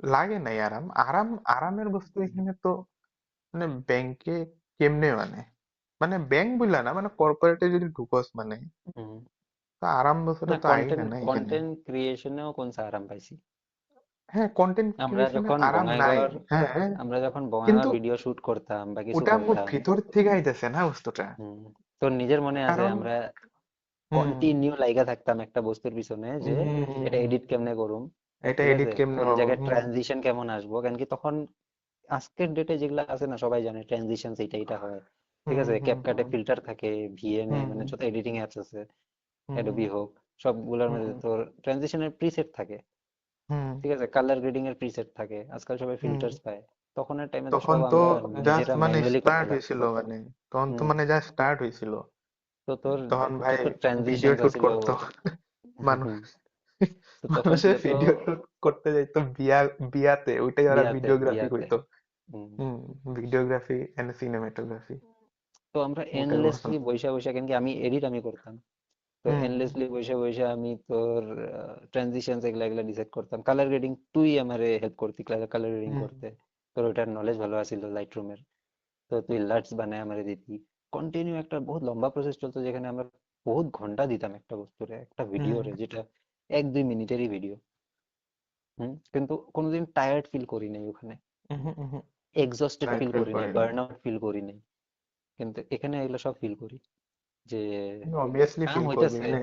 লাগে নাই আরাম, আরামের বস্তু এখানে তো মানে ব্যাংকে কেমনে মানে, মানে ব্যাংক বুঝলা না, মানে কর্পোরেটে যদি ঢুকস মানে, হুম তা আরাম বস্তুটা না, তো আই না কন্টেন্ট না এখানে। কন্টেন্ট ক্রিয়েশনেও কোন সা আরাম পাইছি? হ্যাঁ, কন্টেন্ট আমরা ক্রিয়েশনে যখন আরাম নাই। বঙাইগাঁওর হ্যাঁ, আমরা যখন বঙাইগাঁওর কিন্তু ভিডিও শুট করতাম বা কিছু ওটা আমার করতাম, ভিতর থেকে আইতেছে না বস্তুটা। হুম, তোর নিজের মনে আছে কারণ আমরা হুম, কন্টিনিউ লাইগা থাকতাম একটা বস্তুর পিছনে, যে এটা হুম, এডিট কেমনে করুম, এটা ঠিক এডিট আছে, কেমনে কোন হবো, জায়গায় ট্রানজিশন কেমন আসবো, কারণ কি তখন আজকের ডেটে যেগুলো আছে না সবাই জানে ট্রানজিশন এইটা এটা হয়, ঠিক হুম, আছে, হুম, ক্যাপকাটে ফিল্টার থাকে, ভিএনএ, হুম, মানে যত এডিটিং অ্যাপস আছে, হুম, অ্যাডোবি হোক, সবগুলোর হুম, মধ্যে তোর ট্রানজিশনের প্রিসেট থাকে, হুম, ঠিক আছে, কালার গ্রেডিং এর প্রিসেট থাকে, আজকাল সবাই হুম। ফিল্টার্স পায়, তখনের টাইমে তো তখন সব তো আমরা জাস্ট নিজেরা মানে ম্যানুয়ালি করতে স্টার্ট লাগতো। হয়েছিল মানে, তখন তো হুম মানে জাস্ট স্টার্ট হয়েছিল। তো তোর তখন ভাই তোর তো ভিডিও ট্রানজিশন শুট ছিল। করতো মানুষ, হুম, তো তখন মানুষের থেকে তো ভিডিও শুট করতে যাইতো বিয়াতে, ওইটাই ওরা বিয়াতে ভিডিওগ্রাফি বিয়াতে কইতো। হুম হুম, ভিডিওগ্রাফি এন্ড সিনেমাটোগ্রাফি, তো আমরা ওটাই করতাম। এন্ডলেসলি বৈশা বৈশা, কেন কি আমি এডিট আমি করতাম, তো হুম, এন্ডলেসলি বৈশা বৈশা আমি তোর ট্রানজিশন এগুলা এগুলা ডিসাইড করতাম, কালার গ্রেডিং তুই আমারে হেল্প করতি কালার গ্রেডিং হুম, করতে, তোর ওটার নলেজ ভালো আছিল লাইট রুমের, তো তুই লাটস বানায় আমারে দিতি। কন্টিনিউ একটা বহুত লম্বা প্রসেস চলতো, যেখানে আমরা বহুত ঘন্টা দিতাম একটা বস্তুরে, একটা হুম, ভিডিওরে, যেটা 1-2 মিনিটেরই ভিডিও। কিন্তু কোনোদিন টায়ার্ড ফিল করি নাই ওখানে, হুম, হুম, এক্সস্টেড রাইট ফিল ফিল করি নাই, করে না। বার্ন আউট ফিল করি নাই। কিন্তু এখানে এগুলো সব ফিল করি, যে অবভিয়াসলি কাম ফিল করবি হইতেছে, মানে,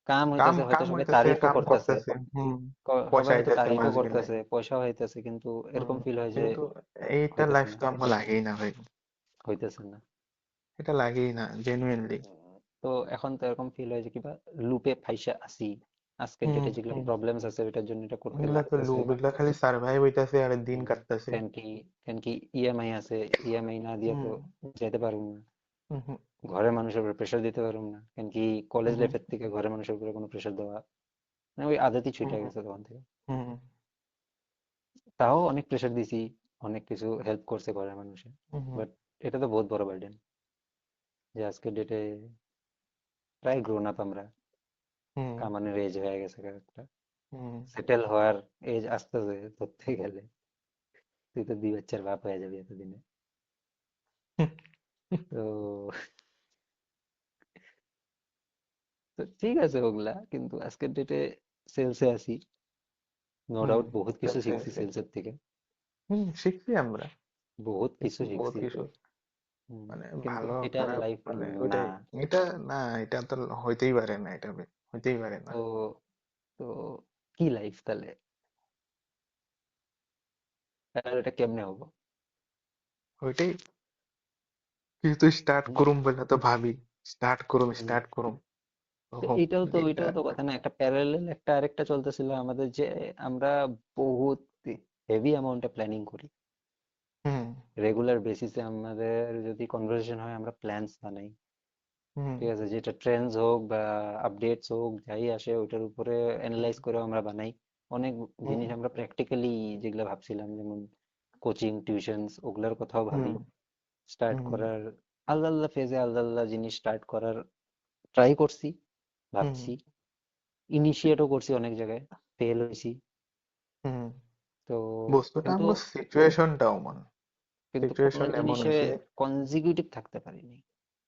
কাম কাম হইতেছে, হয়তো কাম সবাই হইতেছে, তারিফও কাম করতেছে, করতেছে, হুম, সবাই পয়সা হয়তো আইতেছে তারিফও মাস গেলে। করতেছে, পয়সা হইতেছে, কিন্তু হুম, এরকম ফিল হয় যে কিন্তু এইটা হইতেছে লাইফ না, তো আমার লাগেই না ভাই, হইতেছে না। এটা লাগেই না জেনুইনলি। তো এখন তো এরকম ফিল হয় যে কিবা লুপে ফাইসা আছি, আজকের হুম, ডেটে যেগুলো হুম, প্রবলেমস আছে ওইটার জন্য এটা করতে এগুলা তো লাগতেছে। লুপ, এগুলা খালি সার্ভাইভ হইতাছে আর দিন হুম, কাটতেছে। কেন কি কেন কি ইএমআই আছে, ইএমআই না দিয়ে হুম, তো যেতে পারবো না, হুম, হুম, ঘরের মানুষের উপর প্রেশার দিতে পারবো না, কেন কি কলেজ হুম, লাইফের থেকে ঘরের মানুষের উপরে কোনো প্রেশার দেওয়া, মানে ওই আদতই হুম, ছুটে গেছে তখন থেকে। হুম, তাও অনেক প্রেশার দিছি, অনেক কিছু হেল্প করছে ঘরের মানুষে, হুম, হুম, বাট এটা তো বহুত বড় বার্ডেন, যে আজকের ডেটে প্রায় গ্রোন আপ আমরা, হুম, কামানের এজ হয়ে গেছে একটা, হুম, সেটেল হওয়ার এজ আসতেছে ধরতে গেলে, তুই তো 2 বাচ্চার বাপ হয়ে যাবি এতদিনে। হুম, তো তো ঠিক আছে ওগুলা, কিন্তু আজকের ডেটে সেলসে আছি, নো হুম। ডাউট বহুত কিছু সেলসে শিখছি আছে। সেলসের থেকে, শিখছি আমরা। বহুত কিছু শিখছি বহুত শিখছি। কিছু। হুম, মানে কিন্তু ভালো এটা খারাপ লাইফ মানে না। ওইটাই। এটা না, এটা তো হইতেই পারে না, এটা হইতেই পারে না। তো তো কি লাইফ তাহলে? আর এটা কেমনে হবো? ওইটাই কিন্তু স্টার্ট হুম, করুম বলে তো ভাবি। স্টার্ট করুম, হুম। স্টার্ট করুম। তো তো হোক এটা। এটাও তো কথা না, একটা প্যারালাল একটা আরেকটা চলতেছিল আমাদের, যে আমরা বহুত হেভি অ্যামাউন্টে প্ল্যানিং করি, হুম। রেগুলার বেসিসে আমাদের যদি কনভার্সেশন হয় আমরা প্ল্যানস বানাই, হুম। ঠিক আছে, যেটা ট্রেন্ডস হোক বা আপডেটস হোক যাই আসে ওইটার উপরে অ্যানালাইজ করে আমরা বানাই। অনেক হুম। জিনিস আমরা প্র্যাকটিক্যালি যেগুলো ভাবছিলাম, যেমন কোচিং টিউশনস, ওগুলার কথাও হুম। ভাবি, স্টার্ট হুম। করার আলাদা আলাদা ফেজে আলাদা আলাদা জিনিস স্টার্ট করার ট্রাই করছি, হুম। ভাবছি, ইনিশিয়েটও করছি, অনেক জায়গায় ফেল হয়েছি। হুম। তো বস্তুটা কিন্তু আমার সিচুয়েশনটা এমন। কিন্তু কোনো সিচুয়েশন এমন জিনিসে হয়েছে। কনজিকিউটিভ থাকতে পারিনি,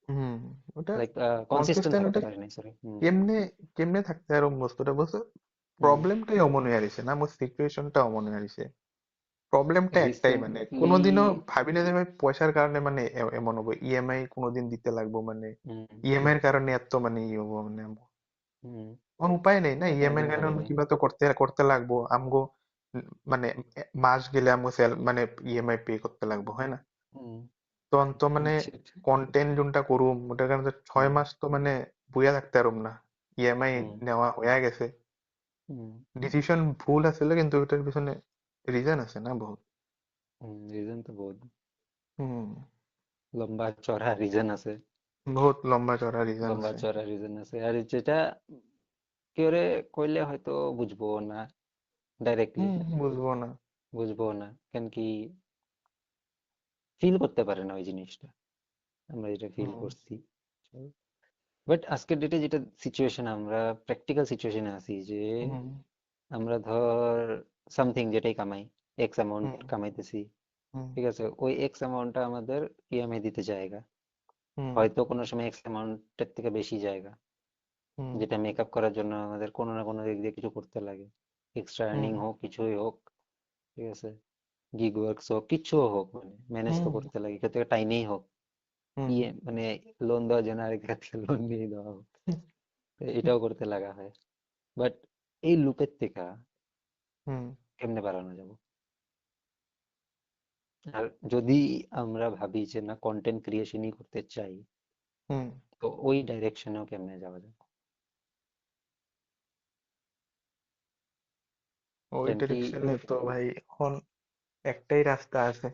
হুম। ওটা লাইক কনসিস্টেন্ট কনসিস্টেন্ট থাকতে ওটা পারিনি, সরি। হুম, কেমনে কেমনে থাকতে আর বস্তুটা বস্তু হুম। প্রবলেমটাই অমন হয়ে আছে না, আমার সিচুয়েশনটা অমন হয়ে আছে। প্রবলেমটা একটাই, মানে রিসেন্টলি। কোনোদিনও ভাবি না যে ভাই পয়সার কারণে মানে এমন হবো, ইএমআই কোনোদিন দিতে লাগবো, মানে হুম, ইএমআই এর কারণে এত মানে ই হবো মানে হুম। আমার উপায় নেই না, এটা ইএমআই এর কোনোদিন কারণে ভাবিনি। কিবা তো করতে করতে লাগবো আমগো। মানে মাস গেলে আমগো সেল মানে ইএমআই পে করতে লাগবো, হয় না? হুম, তো অন্ত মানে সেটা। কন্টেন্ট যোনটা করুম ওটার কারণে তো ছয় হুম, মাস তো মানে বুয়া থাকতে পারুম না। ইএমআই হুম, নেওয়া হয়ে গেছে। হুম, ডিসিশন ভুল আসলে, কিন্তু ওটার পিছনে রিজন আছে না বহুত। হুম। রিজন তো বহুত হুম। লম্বা চড়া রিজন আছে, বহুত লম্বা চড়া রিজন লম্বা আছে। চড়া রিজন আছে, আর যেটা কেউরে কইলে হয়তো বুঝবো না ডাইরেক্টলি, হুম, বুঝবো না। বুঝবো না কেন কি ফিল করতে পারে না ওই জিনিসটা, আমরা যেটা ফিল হুম। করছি। বাট আজকের ডেটে যেটা সিচুয়েশন, আমরা প্র্যাকটিক্যাল সিচুয়েশনে আছি যে হুম। আমরা ধর সামথিং যেটাই কামাই, এক্স অ্যামাউন্ট হুম। কামাইতেছি, হুম। ঠিক আছে, ওই এক্স অ্যামাউন্টটা আমাদের ইএমআই দিতে জায়গা, হুম। হয়তো কোনো সময় এক্স অ্যামাউন্টের থেকে বেশি জায়গা, হুম। যেটা মেক আপ করার জন্য আমাদের কোনো না কোনো দিক দিয়ে কিছু করতে লাগে, এক্সট্রা হুম। আর্নিং হোক, কিছুই হোক, ঠিক আছে, গিগ ওয়ার্কস হোক, কিচ্ছু হোক, মানে ম্যানেজ তো হুম। করতে লাগে, কেউ থেকে টাইমেই হোক, হুম। মানে লোন দেওয়ার জন্য আরেক থেকে লোন নিয়ে দেওয়া হোক, তো এটাও করতে লাগা হয়। বাট এই লুপের থেকে হুম। কেমনে বাড়ানো যাব? আর যদি আমরা ভাবি যে না কন্টেন্ট ক্রিয়েশনই করতে চাই, হুম। তো ওই ডাইরেকশনেও কেমনে যাওয়া যায়? ওই কেন কি? ডিরেকশনে তো ভাই এখন একটাই রাস্তা আছে।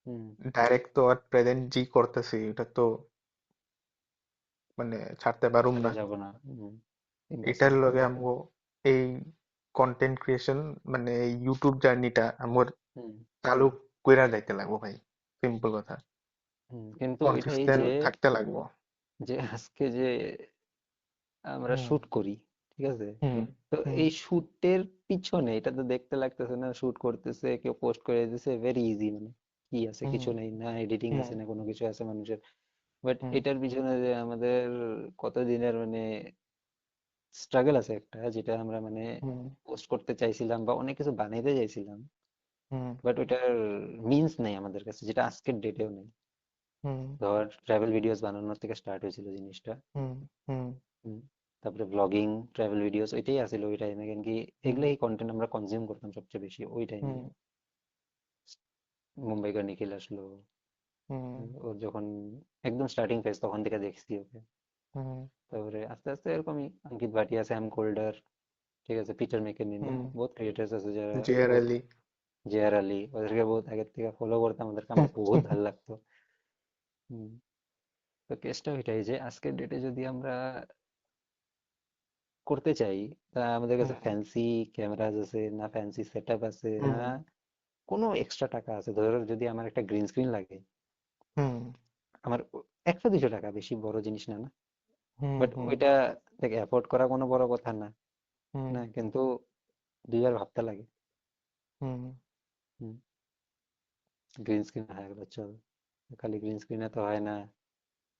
হুম, ডাইরেক্ট তো আর প্রেজেন্ট জি করতেছি এটা তো মানে ছাড়তে পারুম ছাড়া না। যাব না। হুম, এটার ইম্পসিবল। লগে আমগো এই কন্টেন্ট ক্রিয়েশন মানে এই ইউটিউব জার্নিটা আমার হুম, চালু কইরা যাইতে লাগবো ভাই। সিম্পল কথা। হুম। কিন্তু এটাই কনসিস্টেন্ট যে থাকতে লাগবো। যে আজকে যে আমরা হুম। শুট করি, ঠিক আছে, হুম। তো হুম। এই শুটের পিছনে এটা তো দেখতে লাগতেছে না, শুট করতেছে কেউ, পোস্ট করে দিতেছে, ভেরি ইজি, মানে কি আছে, হুম। কিছু নেই, না এডিটিং হুম। আছে না কোনো কিছু আছে মানুষের। বাট হুম। এটার পিছনে যে আমাদের কতদিনের মানে স্ট্রাগল আছে একটা, যেটা আমরা মানে হুম। পোস্ট করতে চাইছিলাম বা অনেক কিছু বানাইতে চাইছিলাম, হুম। বাট ওটার মিন্স নেই আমাদের কাছে, যেটা আজকের ডেটেও নেই। হুম। ধর ট্রাভেল ভিডিওস বানানোর থেকে স্টার্ট হয়েছিল জিনিসটা। হুম। হুম। হুম, তারপরে ব্লগিং, ট্রাভেল ভিডিওস, ওইটাই আসলে ওই টাইমে, কেন কি হুম। এগুলাই কন্টেন্ট আমরা কনজিউম করতাম সবচেয়ে বেশি ওই টাইমে। হুম। মুম্বাই কার নিখিল আসলো, হুম। ওর যখন একদম স্টার্টিং ফেজ তখন থেকে দেখছি ওকে। হুম। তারপরে আস্তে আস্তে এরকমই অঙ্কিত ভাটিয়া, স্যাম কোল্ডার, ঠিক আছে, পিটার মেকেনিনি, হুম। বহুত ক্রিয়েটার্স আছে যারা জে আর বহুত, আলী। জেআর আলী, ওদেরকে বহুত আগের থেকে ফলো করতাম, ওদেরকে আমার বহুত ভালো লাগতো। হুম, তো কেসটা ওইটাই যে আজকের ডেটে যদি আমরা করতে চাই, তা আমাদের কাছে হুম। ফ্যান্সি ক্যামেরাজ আছে না, ফ্যান্সি সেট আপ আছে হুম। না, কোনো এক্সট্রা টাকা আছে, ধরো যদি আমার একটা গ্রিন স্ক্রিন লাগে, হুম। আমার 100-200 টাকা, বেশি বড় জিনিস না, না, হুম। বাট হুম। ওইটা থেকে অ্যাফোর্ড করা কোনো বড় কথা না, হুম। না কিন্তু দুইবার ভাবতে লাগে। হুম। হুম, গ্রিন স্ক্রিন হয়ে গেল চল, খালি গ্রিন স্ক্রিনে তো হয় না,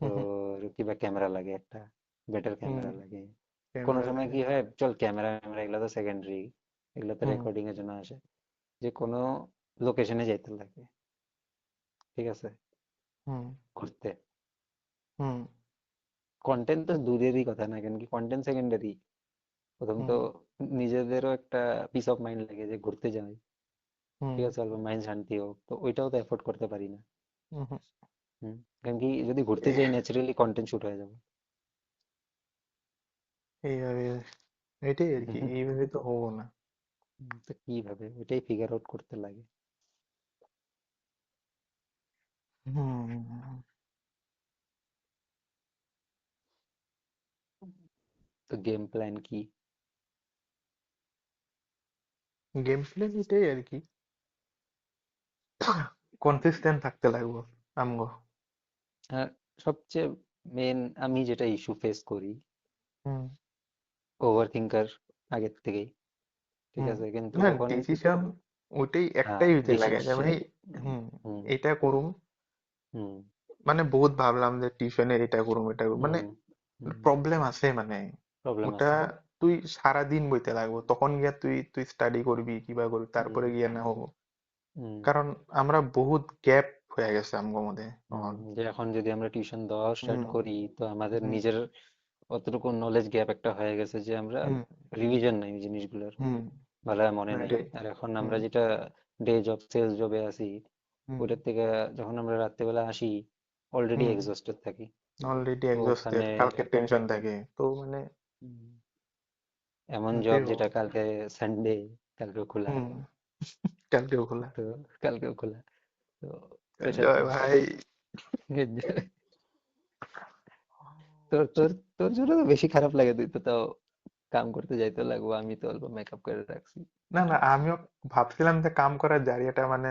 তো হুম। কিবা ক্যামেরা লাগে, একটা বেটার হুম। ক্যামেরা লাগে, কোনো ক্যামেরা সময় লাগে। কি হয়, চল ক্যামেরা ক্যামেরা এগুলো তো সেকেন্ডারি, এগুলো তো হুম রেকর্ডিং এর জন্য আসে, যে কোনো লোকেশনে যাইতে লাগে, ঠিক আছে, হুম ঘুরতে। হুম কন্টেন্ট তো দূরেরই কথা, না কেন কি কন্টেন্ট সেকেন্ডারি, প্রথম হুম তো নিজেদেরও একটা পিস অফ মাইন্ড লাগে যে ঘুরতে যাই, হুম ঠিক আছে, অল্প মাইন্ড শান্তি হোক, তো ওইটাও তো এফোর্ড করতে পারি না। হুম হুম। হুম, কারণ কি যদি ঘুরতে যাই ন্যাচারালি কন্টেন্ট শুট হয়ে যাবে। এইভাবে, এটাই আর কি, এইভাবে তো হবো না। তো কিভাবে ওইটাই ফিগার আউট করতে লাগে। হুম। তো গেম প্ল্যান কি? গেম প্ল্যান এটাই আর কি, কনসিস্টেন্ট থাকতে লাগবো আমগো। আর সবচেয়ে মেন আমি যেটা ইস্যু ফেস করি, হুম ওভার থিঙ্কার আগের থেকেই, ঠিক হুম। আছে, কিন্তু না, এখন ডিসিশন ওইটাই হ্যাঁ একটাই হইতে লাগে যে ডিসিশন। ভাই, হুম, হুম এটা করুম। হুম মানে বহুত ভাবলাম যে টিউশনের এটা করুম এটা করুম, মানে হুম হুম। প্রবলেম আছে মানে, প্রবলেম ওটা আছে। তুই সারা দিন বইতে লাগবো, তখন গিয়া তুই তুই স্টাডি করবি কিবা করবি হুম তারপরে গিয়া না হবো। হুম কারণ আমরা বহুত গ্যাপ হয়ে গেছে আমগো মধ্যে হুম। এখন। যে এখন যদি আমরা টিউশন দেওয়া স্টার্ট হুম করি, তো আমাদের হুম নিজের অতটুকু নলেজ গ্যাপ একটা হয়ে গেছে যে আমরা হুম রিভিশন নাই ওই জিনিসগুলোর, হুম। ভালোভাবে মনে নাই। এটাই। আর এখন হুম আমরা যেটা ডে জব সেলস জবে আছি, হুম ওইটার থেকে যখন আমরা রাত্রেবেলা আসি অলরেডি হুম। এক্সস্টেড থাকি। অলরেডি তো এক্সস্টেড, ওখানে কালকে টেনশন থাকে তো মানে। উম, এমন ওটাই জব হবো। যেটা কালকে সানডে, কালকেও খোলা, হুম। কালকেও খোলা। তো কালকেও খোলা, তো প্রেশার এনজয় কম। ভাই। তোর তোর তোর জন্য তো বেশি খারাপ লাগে, তুই তো তাও কাম করতে যাইতে লাগবো, আমি তো অল্প মেকআপ করে রাখছি। না না, আমিও ভাবছিলাম যে কাম করার জারিয়াটা মানে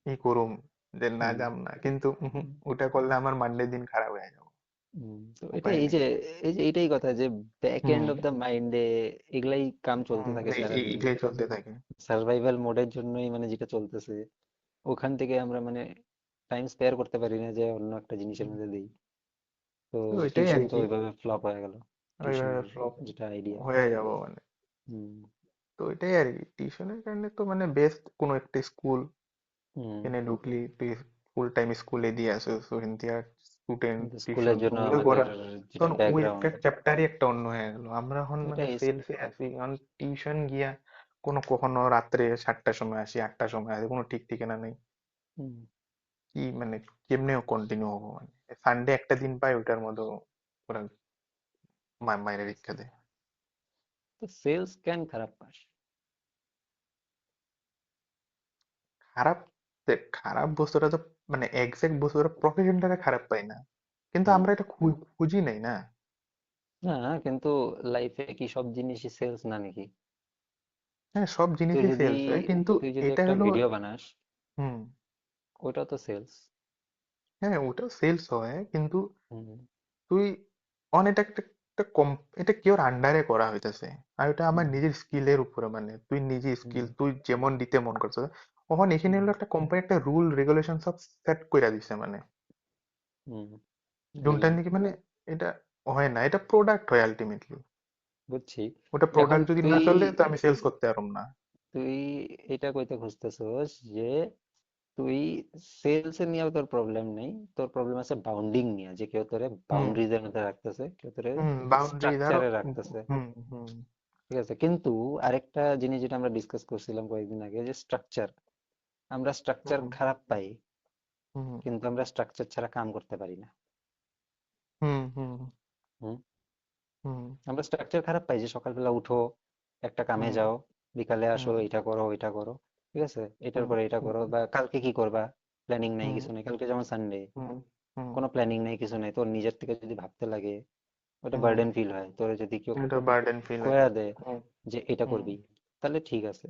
ই করুম, যে না হুম যাম না, কিন্তু হুম ওটা করলে আমার মানডে দিন খারাপ হয়ে যাবে। তো এটা উপায় এই নেই। যে, এই যে এইটাই কথা যে back hmm end of the মাইন্ডে এগুলাই কাম চলতে থাকে সারাদিন, এইটাই চলতে থাকে। সার্ভাইভাল মোডের জন্যই মানে যেটা চলতেছে, ওখান থেকে আমরা মানে টাইম স্পেয়ার করতে পারি না যে অন্য একটা জিনিসের মধ্যে দিই। তো তো ওইটাই আর টিউশন তো কি, ওইভাবে ফ্লপ হয়ে গেল, ওইভাবে টিউশনের ফ্লপ যেটা আইডিয়া। হয়ে যাব মানে। হুম তো ওইটাই আর কি, টিউশনের কারণে তো মানে বেস্ট কোনো একটা স্কুল হুম। এনে ঢুকলি তুই, ফুল টাইম স্কুলে দিয়ে আসো, তো হিন্দি আর স্টুডেন্ট কিন্তু স্কুলের টিউশন জন্য ওগুলো আমাদের করা, যেটা তখন ওই একটা ব্যাকগ্রাউন্ড, চ্যাপ্টারই একটা অন্য হয়ে গেল। আমরা এখন ওটা মানে সেলসে আছি, কারণ টিউশন গিয়া কখনো রাত্রে 7টার সময় আসি, 8টার সময় আসি, কোনো ঠিক ঠিকানা নেই। কি মানে কেমনে কন্টিনিউ হবো মানে, সানডে একটা দিন পাই ওইটার মতো ওরা মায়ের দীক্ষা দেয়। তো সেলস কেন খারাপ পাস? খারাপ, দেখ, খারাপ বস্তুটা তো মানে এক্সাক্ট বস্তুটা প্রফেশনটাকে খারাপ পাই না, কিন্তু হুম। আমরা এটা খুঁজি নাই না। না, কিন্তু লাইফে কি সব জিনিসই সেলস না নাকি? হ্যাঁ, সব তুই জিনিসই যদি সেলস হয়, কিন্তু তুই যদি এটা একটা হলো, ভিডিও বানাস, হুম, ওটা তো সেলস। হ্যাঁ ওটাও সেলস হয়, কিন্তু হুম তুই এটা একটা একটা এটা কেউর আন্ডারে করা হইতেছে, আর এটা আমার হুম নিজের স্কিলের উপরে, মানে তুই নিজে হুম স্কিল তুই যেমন দিতে মন করছে, তখন এখানে হুম হলো একটা কোম্পানি একটা রুল রেগুলেশন সব সেট কইরা দিছে মানে, হুম। এই যোনটা নাকি মানে এটা হয় না, এটা প্রোডাক্ট হয় আলটিমেটলি। বুঝছি। ওটা এখন প্রোডাক্ট যদি তুই না চলে তো আমি সেলস করতে পারবো না। তুই এটা কইতে খুঁজতেছস যে তুই সেলস এ নিয়েও তোর প্রবলেম নেই, তোর প্রবলেম আছে বাউন্ডিং নিয়ে, যে কেউ তোরে হুম বাউন্ডারিজ এর মধ্যে রাখতেছে, কেউ তোরে হুম। বাউন্ডারি ধরো। স্ট্রাকচারে রাখতেছে, হুম হুম ঠিক আছে। কিন্তু আরেকটা জিনিস যেটা আমরা ডিসকাস করছিলাম কয়েকদিন আগে, যে স্ট্রাকচার, আমরা স্ট্রাকচার হুম খারাপ পাই, হুম কিন্তু আমরা স্ট্রাকচার ছাড়া কাম করতে পারি না। হুম হুম হুম। হুম আমরা স্ট্রাকচার খারাপ পাই যে সকালবেলা উঠো, একটা কামে হুম যাও, বিকালে আসো, হুম এটা করো ওইটা করো, ঠিক আছে, এটার হুম পরে এটা করো, হুম বা কালকে কি করবা, প্ল্যানিং নাই, হুম কিছু নাই, কালকে যেমন সানডে, হুম হুম কোনো প্ল্যানিং নাই, কিছু নাই, তোর নিজের থেকে যদি ভাবতে লাগে, ওটা হুম। বার্ডেন ফিল হয় তোর, যদি কেউ এটা বার্ডেন ফিল হয়। কয়া দেয় হুম যে এটা হুম করবি, তাহলে ঠিক আছে।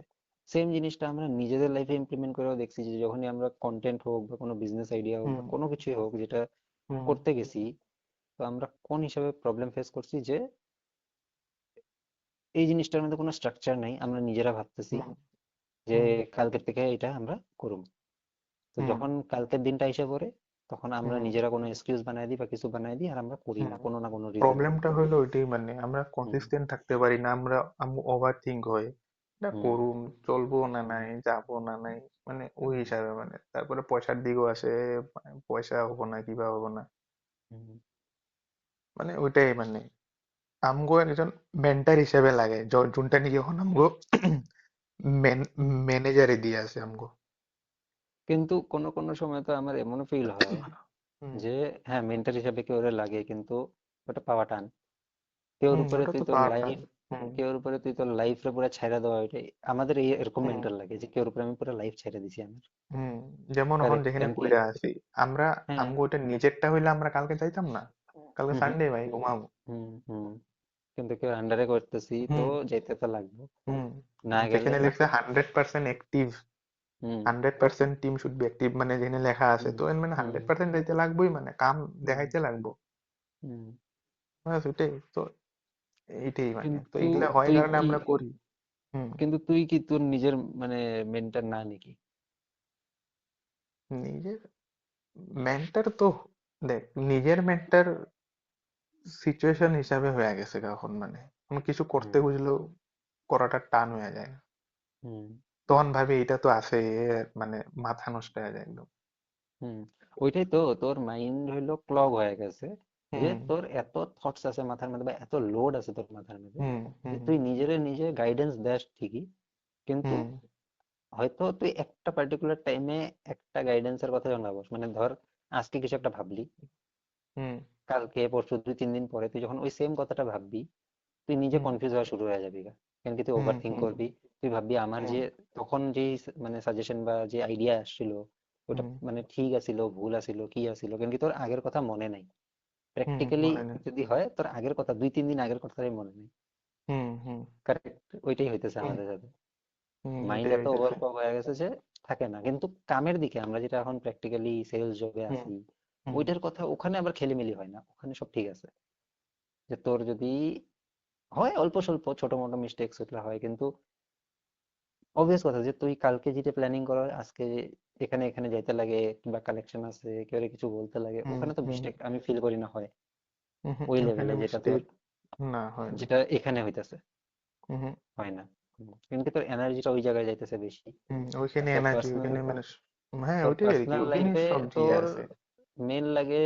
সেম জিনিসটা আমরা নিজেদের লাইফে ইমপ্লিমেন্ট করেও দেখছি, যে যখনই আমরা কন্টেন্ট হোক বা কোনো বিজনেস আইডিয়া হোক হুম বা কোনো কিছুই হোক যেটা হুম করতে গেছি, তো আমরা কোন হিসাবে প্রবলেম ফেস করছি, যে এই জিনিসটার মধ্যে কোনো স্ট্রাকচার নাই, আমরা নিজেরা ভাবতেছি হুম যে হুম কালকের থেকে এটা আমরা করব। তো হুম যখন কালকের দিনটা এসে পড়ে, তখন আমরা হুম নিজেরা কোনো এক্সকিউজ বানাই দিই বা কিছু বানাই দিই আর আমরা করি হুম না কোনো না কোনো রিজনে। প্রবলেমটা হলো ওইটাই, মানে আমরা হুম কনসিস্টেন্ট থাকতে পারি না, আমরা ওভার থিঙ্ক হয়, এটা হুম করুম, চলবো না নাই, যাবো না নাই, মানে ওই হুম হিসাবে, মানে তারপরে পয়সার দিকও আসে, পয়সা হবো না কিবা হবো না, হুম। মানে ওইটাই, মানে আমগো একজন মেন্টার হিসেবে লাগে, যোনটা নাকি এখন আমগো ম্যানেজারে দিয়ে আছে আমগো। কিন্তু কোনো কোনো সময় তো আমার এমনও ফিল হয় হুম যে হ্যাঁ মেন্টর হিসাবে কেউ লাগে কিন্তু ওটা পাওয়া টান। কেউর উপরে ওটা তুই তো তোর পাওয়ার টান। লাইফ হুম কেউর উপরে তুই তোর লাইফ রে পুরো ছাইড়া দেওয়া এটাই আমাদের এরকম হুম মেন্টর লাগে যে কেউর উপরে আমি পুরো লাইফ ছেড়ে দিছি আমার। হুম যেমন এখন কারেক্ট যেখানে কারণ কি কইরা আছি আমরা, হ্যাঁ আমগো ওটা নিজেরটা হইলে আমরা কালকে যাইতাম না, কালকে হুম হুম সানডে ভাই ঘুমাবো। হুম হুম। কিন্তু কেউ আন্ডারে করতেছি তো হুম যেতে তো লাগবে, হুম না গেলে যেখানে লেখছে 100% active, hmm 100% team should be active, মানে যেখানে লেখা আছে হুম তো এর মানে হুম 100% যাইতে লাগবেই, মানে কাম হুম দেখাইতে লাগবো। হুম। ব্যাস ওইটাই তো, এইটাই মানে, তো কিন্তু এগুলা হয় তুই কারণে কি আমরা করি। হুম কিন্তু তুই কি তোর নিজের মানে মেন্টর না নাকি? নিজের মেন্টর তো, দেখ, নিজের মেন্টর সিচুয়েশন হিসাবে হয়ে গেছে গা এখন, মানে আমি কিছু করতে হুম বুঝলেও করাটা টান হয়ে যায়, হুম তখন ভাবি এটা তো আছে, মানে মাথা নষ্ট হয়ে যায় একদম। হুম। ওইটাই তো তোর মাইন্ড হইলো ক্লগ হয়ে গেছে যে হুম তোর এত থটস আছে মাথার মধ্যে বা এত লোড আছে তোর মাথার মধ্যে হুম যে হুম তুই নিজেরে নিজে গাইডেন্স দেস ঠিকই কিন্তু হুম হয়তো তুই একটা পার্টিকুলার টাইমে একটা গাইডেন্সের কথা জানাবো মানে ধর আজকে কিছু একটা ভাবলি, হুম কালকে পরশু 2-3 দিন পরে তুই যখন ওই সেম কথাটা ভাববি তুই নিজে হুম কনফিউজ হওয়া শুরু হয়ে যাবি গা। কেন কি তুই হুম ওভার থিঙ্ক হুম করবি, তুই ভাববি আমার হুম যে তখন যেই মানে সাজেশন বা যে আইডিয়া আসছিল ওটা হুম মানে ঠিক আছিল ভুল আছিল কি আছিল কেন কি তোর আগের কথা মনে নাই। প্র্যাকটিক্যালি মনে নেই। যদি হয় তোর আগের কথা 2-3 দিন আগের কথাই মনে নেই। হুম হুম কারেক্ট ওইটাই হইতেছে হুম আমাদের সাথে। মাইন্ড এটাই এত হইতেছে। ওভারফ্লো হয়ে গেছে যে থাকে না কিন্তু কামের দিকে আমরা যেটা এখন প্র্যাকটিক্যালি সেলস জবে হুম আছি হুম ওইটার কথা ওখানে আবার খেলিমেলি হয় না, ওখানে সব ঠিক আছে। যে তোর যদি হয় অল্প স্বল্প ছোট মোটো মিস্টেক্স ওগুলা হয় কিন্তু অবভিয়াস কথা যে তুই কালকে যেটা প্ল্যানিং করো আজকে এখানে এখানে যাইতে লাগে কিংবা কালেকশন আছে কেউ কিছু বলতে লাগে হুম ওখানে তো হুম মিস্টেক আমি ফিল করি না হয় হুম ওই ওখানে লেভেলে যেটা তোর মিস্টেক না হয় না। যেটা এখানে হইতাছে হুম হয় না। কিন্তু তোর এনার্জিটা ওই জায়গায় যাইতেছে বেশি। আর ওইখানে তোর এনার্জি, পার্সোনাল ওইখানে মানে হ্যাঁ তোর ওইটাই আর কি, পার্সোনাল ওইখানে লাইফে সব জিয়া তোর আছে। মেন লাগে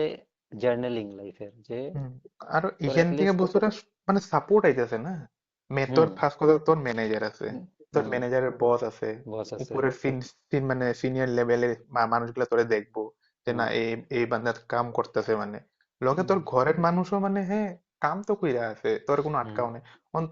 জার্নালিং লাইফের যে হুম আর তোর এখান থেকে অ্যাটলিস্ট বস্তুটা মানে সাপোর্ট আইতেছে না, তোর হুম ফার্স্ট কথা তোর ম্যানেজার আছে, তোর হুম ম্যানেজারের বস আছে, বস আছে উপরের মানে সিনিয়র লেভেলের মানুষগুলো তোরে দেখবো যে না হুম এই এই বান্দার কাম করতেছে, মানে লগে হুম তোর ঘরের মানুষও, মানে হ্যাঁ কাম তো কইরা আছে, তোর কোনো হুম আটকাও নেই।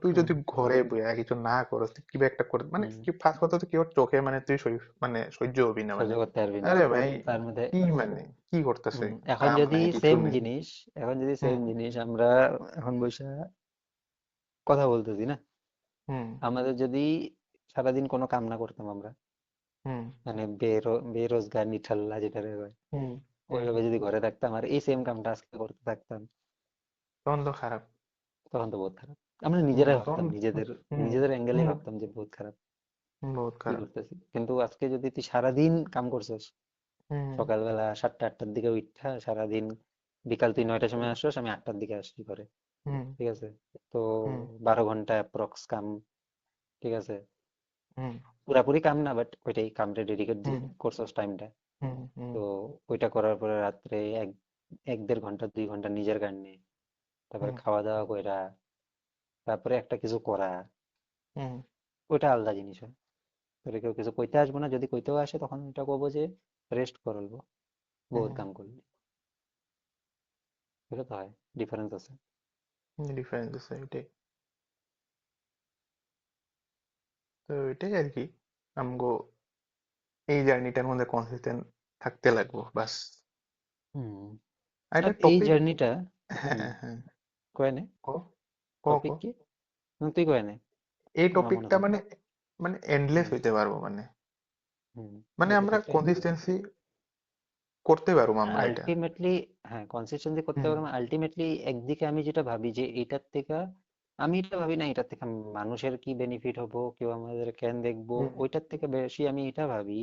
তুই হুম যদি ঘরে বইয়া কিছু না করস, তুই কিবা একটা করে, মানে হুম কি ফার্স্ট কথা তো কেউ চোখে, মানে তুই মানে সহ্য হবি না, সহ্য মানে করতে পারবি না আরে ভাই তার মধ্যে। কি মানে কি করতেছে, এখন কাম যদি নাই কিছু সেম নেই। জিনিস এখন যদি হুম সেম জিনিস আমরা এখন বসে কথা বলতেছি না, হুম আমাদের যদি সারাদিন কোনো কাম না করতাম আমরা হুম মানে বেরোজগার নিঠাল্লা যেটা হয় হুম হুম ওইভাবে যদি ঘরে থাকতাম আর এই সেম কামটা আজকে করতে থাকতাম তখন তো খারাপ। তখন তো বহুত খারাপ। আমরা নিজেরাই তখন ভাবতাম নিজেদের হুম নিজেদের অ্যাঙ্গেলেই হুম ভাবতাম যে বহুত খারাপ বহুত কি খারাপ। করতেছি। কিন্তু আজকে যদি তুই সারাদিন কাম করছিস হুম সকালবেলা 7টা 8টার দিকে উঠা সারাদিন বিকাল তুই 9টার সময় আসছিস আমি 8টার দিকে আসছি করে হুম ঠিক আছে তো হুম 12 ঘন্টা অ্যাপ্রক্স কাম ঠিক আছে হুম পুরাপুরি কাম না বাট ওইটাই কামটা ডেডিকেট হুম করছস টাইমটা। হুম হুম তো ওইটা করার পরে রাত্রে 1-1.5 ঘন্টা 2 ঘন্টা নিজের গান তারপরে হুম খাওয়া দাওয়া কইরা তারপরে একটা কিছু করা হুম ওইটা আলাদা জিনিস হয়। তোরে কেউ কিছু কইতে আসবো না যদি কইতেও আসে তখন এটা কবো যে রেস্ট করলবো বহুত কাম করলি এটা তো হয় ডিফারেন্স আছে। ডিফারেন্স আছে এটাই। তো এটাই আর কি, আমগো এই জার্নিটার মধ্যে কনসিস্টেন্ট থাকতে লাগবো বাস। হুম। আর আর একটা এই টপিক, জার্নিটা হুম হ্যাঁ হ্যাঁ কয় নে ক ক ক টপিক কি তুই কয় নে এই আমার মনে টপিকটা পড়ে। মানে, মানে এন্ডলেস হুম হইতে পারবো, মানে হুম মানে এই আমরা টপিকটা কনসিস্টেন্সি করতে পারবো আমরা এটা। আলটিমেটলি হ্যাঁ কনসিস্টেন্সি করতে হুম পারবো আলটিমেটলি একদিকে আমি যেটা ভাবি যে এটার থেকে আমি এটা ভাবি না এটার থেকে মানুষের কি বেনিফিট হবো কেউ আমাদের কেন দেখবো হুম ওইটার থেকে বেশি আমি এটা ভাবি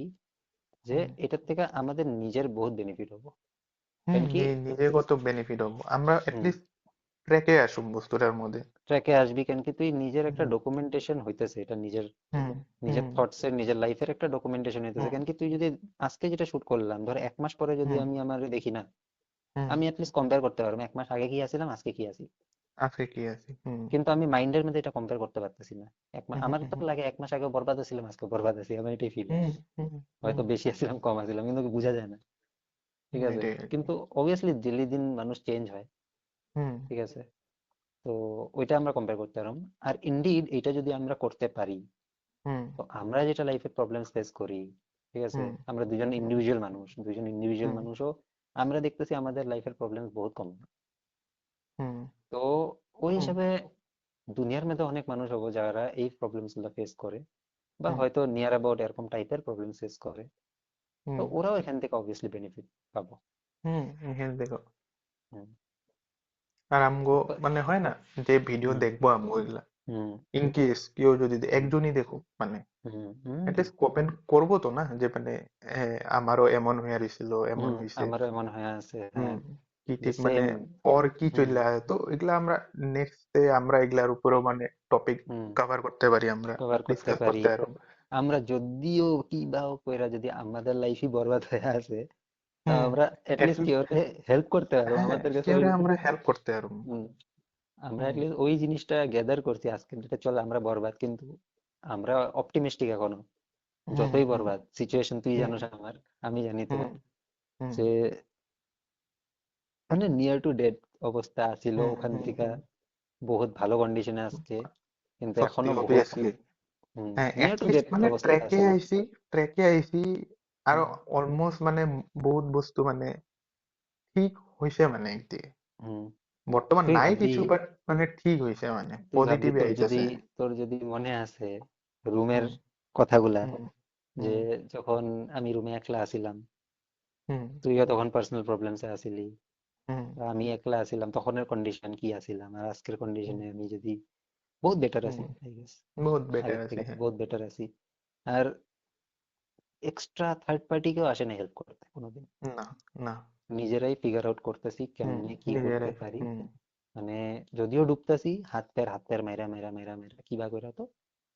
যে হুম এটার থেকে আমাদের নিজের বহুত বেনিফিট হবো। কারণ কি নিজে কত বেনিফিট হবো আমরা হুম লিস্ট ট্র্যাকে আসুক বস্তুটার মধ্যে। ট্র্যাকে আসবি, কেন কি তুই নিজের একটা হুম ডকুমেন্টেশন হইতেছে, এটা নিজের হুম নিজের হুম থটস এর নিজের লাইফের একটা ডকুমেন্টেশন হইতেছে। হুম কেন কি তুই যদি আজকে যেটা শুট করলাম ধর 1 মাস পরে যদি হুম আমি আমার দেখি না, হুম আমি অ্যাটলিস্ট কম্পেয়ার করতে পারবো 1 মাস আগে কি আছিলাম আজকে কি আছি। আজকে কি আছে। কিন্তু আমি মাইন্ডের মধ্যে এটা কম্পেয়ার করতে পারতেছি না। হুম আমার তো হুম লাগে 1 মাস আগেও বরবাদ ছিলাম আজকে বরবাদ আছি, আমার এটাই ফিল হয়। হুম হুম হুম হয়তো বেশি আছিলাম কম আছিলাম কিন্তু বোঝা যায় না, ঠিক আছে। এটাই আর কি। কিন্তু অবভিয়াসলি দিল্লি দিন মানুষ চেঞ্জ হয়, হুম ঠিক আছে। তো ওইটা আমরা কম্পেয়ার করতে পারলাম। আর ইনডিড এটা যদি আমরা করতে পারি, হুম তো আমরা যেটা লাইফে প্রবলেম ফেস করি, ঠিক আছে, হুম আমরা দুজন হুম ইন্ডিভিজুয়াল মানুষ, দুজন ইন্ডিভিজুয়াল হুম মানুষও আমরা দেখতেছি আমাদের লাইফের প্রবলেম বহুত কম। হুম তো ওই হুম হিসাবে দুনিয়ার মধ্যে অনেক মানুষ হবো যারা এই প্রবলেমস গুলো ফেস করে, বা হুম হয়তো নিয়ার অ্যাবাউট এরকম টাইপের প্রবলেম ফেস করে। তো হুম ওরাও এখান থেকে অবভিয়াসলি বেনিফিট পাবো। এখানে দেখো। হুম আর আমগো বা- মানে হয় না যে ভিডিও হুম দেখবো আমগো এগুলা, হুম ইন কেস কেউ যদি হুম একজনই দেখুক মানে হুম হুম অ্যাটলিস্ট কমেন্ট করবো তো না যে মানে আমারও এমন হয়ে রইছিল এমন হুম হয়েছে। আমারও এমন হয়ে আছে, হুম হ্যাঁ। কি যে ঠিক মানে সেম। ওর কি হুম চলে তো এগুলা আমরা নেক্সট আমরা এগুলার উপরেও মানে টপিক হুম কভার করতে পারি, আমরা কভার করতে ডিসকাস পারি। করতে পারো। আমরা যদিও কি বা কইরা যদি আমাদের লাইফই বরবাদ হয়ে আছে, তা হুম আমরা এটলিস্ট at- কেউ হেল্প করতে পারবো, হ্যাঁ আমাদের কাছে কেউ ওই আমরা হেল্প করতে পারবো। হুম, আমরা হুম এটলিস্ট ওই জিনিসটা গ্যাদার করছি আজকে, যেটা চলে আমরা বরবাদ কিন্তু আমরা অপটিমিস্টিক এখনো। হুম যতই হুম বরবাদ সিচুয়েশন তুই হুম জানোস আমার, আমি জানি তো, হুম হুম যে মানে নিয়ার টু ডেড অবস্থা আছিল হুম ওখান হুম থেকে, হুম বহুত ভালো কন্ডিশনে আজকে, কিন্তু সত্যি এখনো বহুত অবভিয়াসলি। হ্যাঁ নিয়ার টু লিস্ট ডেথ মানে অবস্থায় ট্র্যাকে আছি। আইছি, ট্র্যাকে আইছি আর হুম অলমোস্ট মানে বহুত বস্তু মানে ঠিক হইছে মানে একদিকে হুম বর্তমান তুই নাই ভাববি, কিছু বাট মানে ঠিক হইছে মানে পজিটিভে আইতাছে। তোর যদি মনে আছে রুমের হুম কথাগুলা, হুম যে হুম যখন আমি রুমে একলা আছিলাম, হুম তুইও তখন পার্সোনাল প্রবলেমসে আছিলি, হুম বা আমি একলা আছিলাম, তখনের কন্ডিশন কি আছিলাম, আর আজকের হুম কন্ডিশনে আমি যদি বহুত বেটার হুম আছি আই গেস, বহুত বেটার আগের আছে থেকে হ্যাঁ। বহুত বেটার আছি। আর এক্সট্রা থার্ড পার্টি কেউ আসে না হেল্প করতে কোনোদিন, না না। নিজেরাই ফিগার আউট করতেছি হুম কেমনে কি করতে নিজেরাই পারি। হুম মানে যদিও ডুবতাছি, হাত পের মাইরা মাইরা মাইরা মাইরা কিবা কইরা তো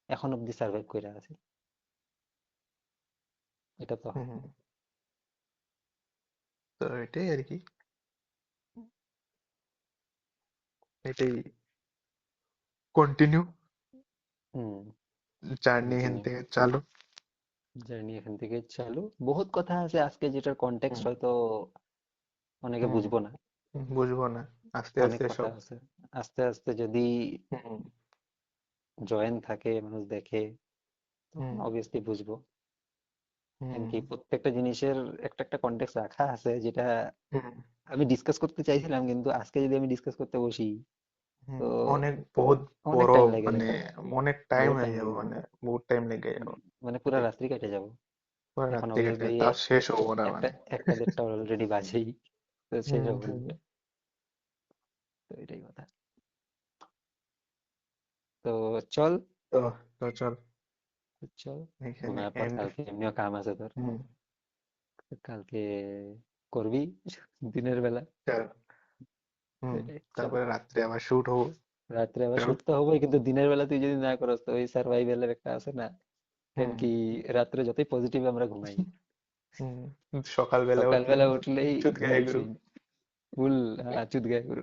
এখন অব্দি সার্ভাইভ কইরা আছি, এটা তো হয়। হুম তো এটাই আর কি, এটাই কন্টিনিউ হুম জার্নি এখান কন্টিনিউ, থেকে চালু। জার্নি এখান থেকে চালু। বহুত কথা আছে আজকে যেটার কনটেক্সট হুম হয়তো অনেকে হুম বুঝবো না, বুঝবো না আস্তে অনেক আস্তে কথা সব। আছে। আস্তে আস্তে যদি হুম জয়েন থাকে, মানুষ দেখে, তখন হুম অবভিয়াসলি বুঝবো। হুম এমনকি প্রত্যেকটা জিনিসের একটা একটা কনটেক্সট রাখা আছে, যেটা হুম আমি ডিসকাস করতে চাইছিলাম, কিন্তু আজকে যদি আমি ডিসকাস করতে বসি, হুম তো অনেক বহুত অনেক বড় টাইম লেগে মানে যাবে, অনেক টাইম বহুত হয়ে টাইম যাবে লেগে যাবে। মানে বহুত টাইম লেগে হুম, যাবে। মানে পুরা রাত্রি কেটে যাব। পুরো এখন রাত্রি কেটে অবভিয়াসলি তার শেষ হবো না একটা মানে। একটা দেড়টা অলরেডি বাজেই, তো শেষ হুম হবে হুম না। তো এটাই কথা। তো চল, তো তো চল চল এখানে ঘুমায় পর, এন্ড। কালকে এমনিও কাম আছে তোর, হুম কালকে করবি দিনের বেলা। চল। হুম এটাই চল, তারপরে রাত্রে আবার শুট হবো। রাত্রে আবার চল। শুট তো হবোই, কিন্তু দিনের বেলা তুই যদি না করস তো ওই সার্ভাইভেলের একটা আছে না, কেন হুম কি রাত্রে যতই পজিটিভ আমরা ঘুমাই, হুম সকালবেলা উঠলে সকালবেলা উঠলেই চুত গায়ে মুড গুরু। সুইং, ফুল চুদ গায়ে পুরো।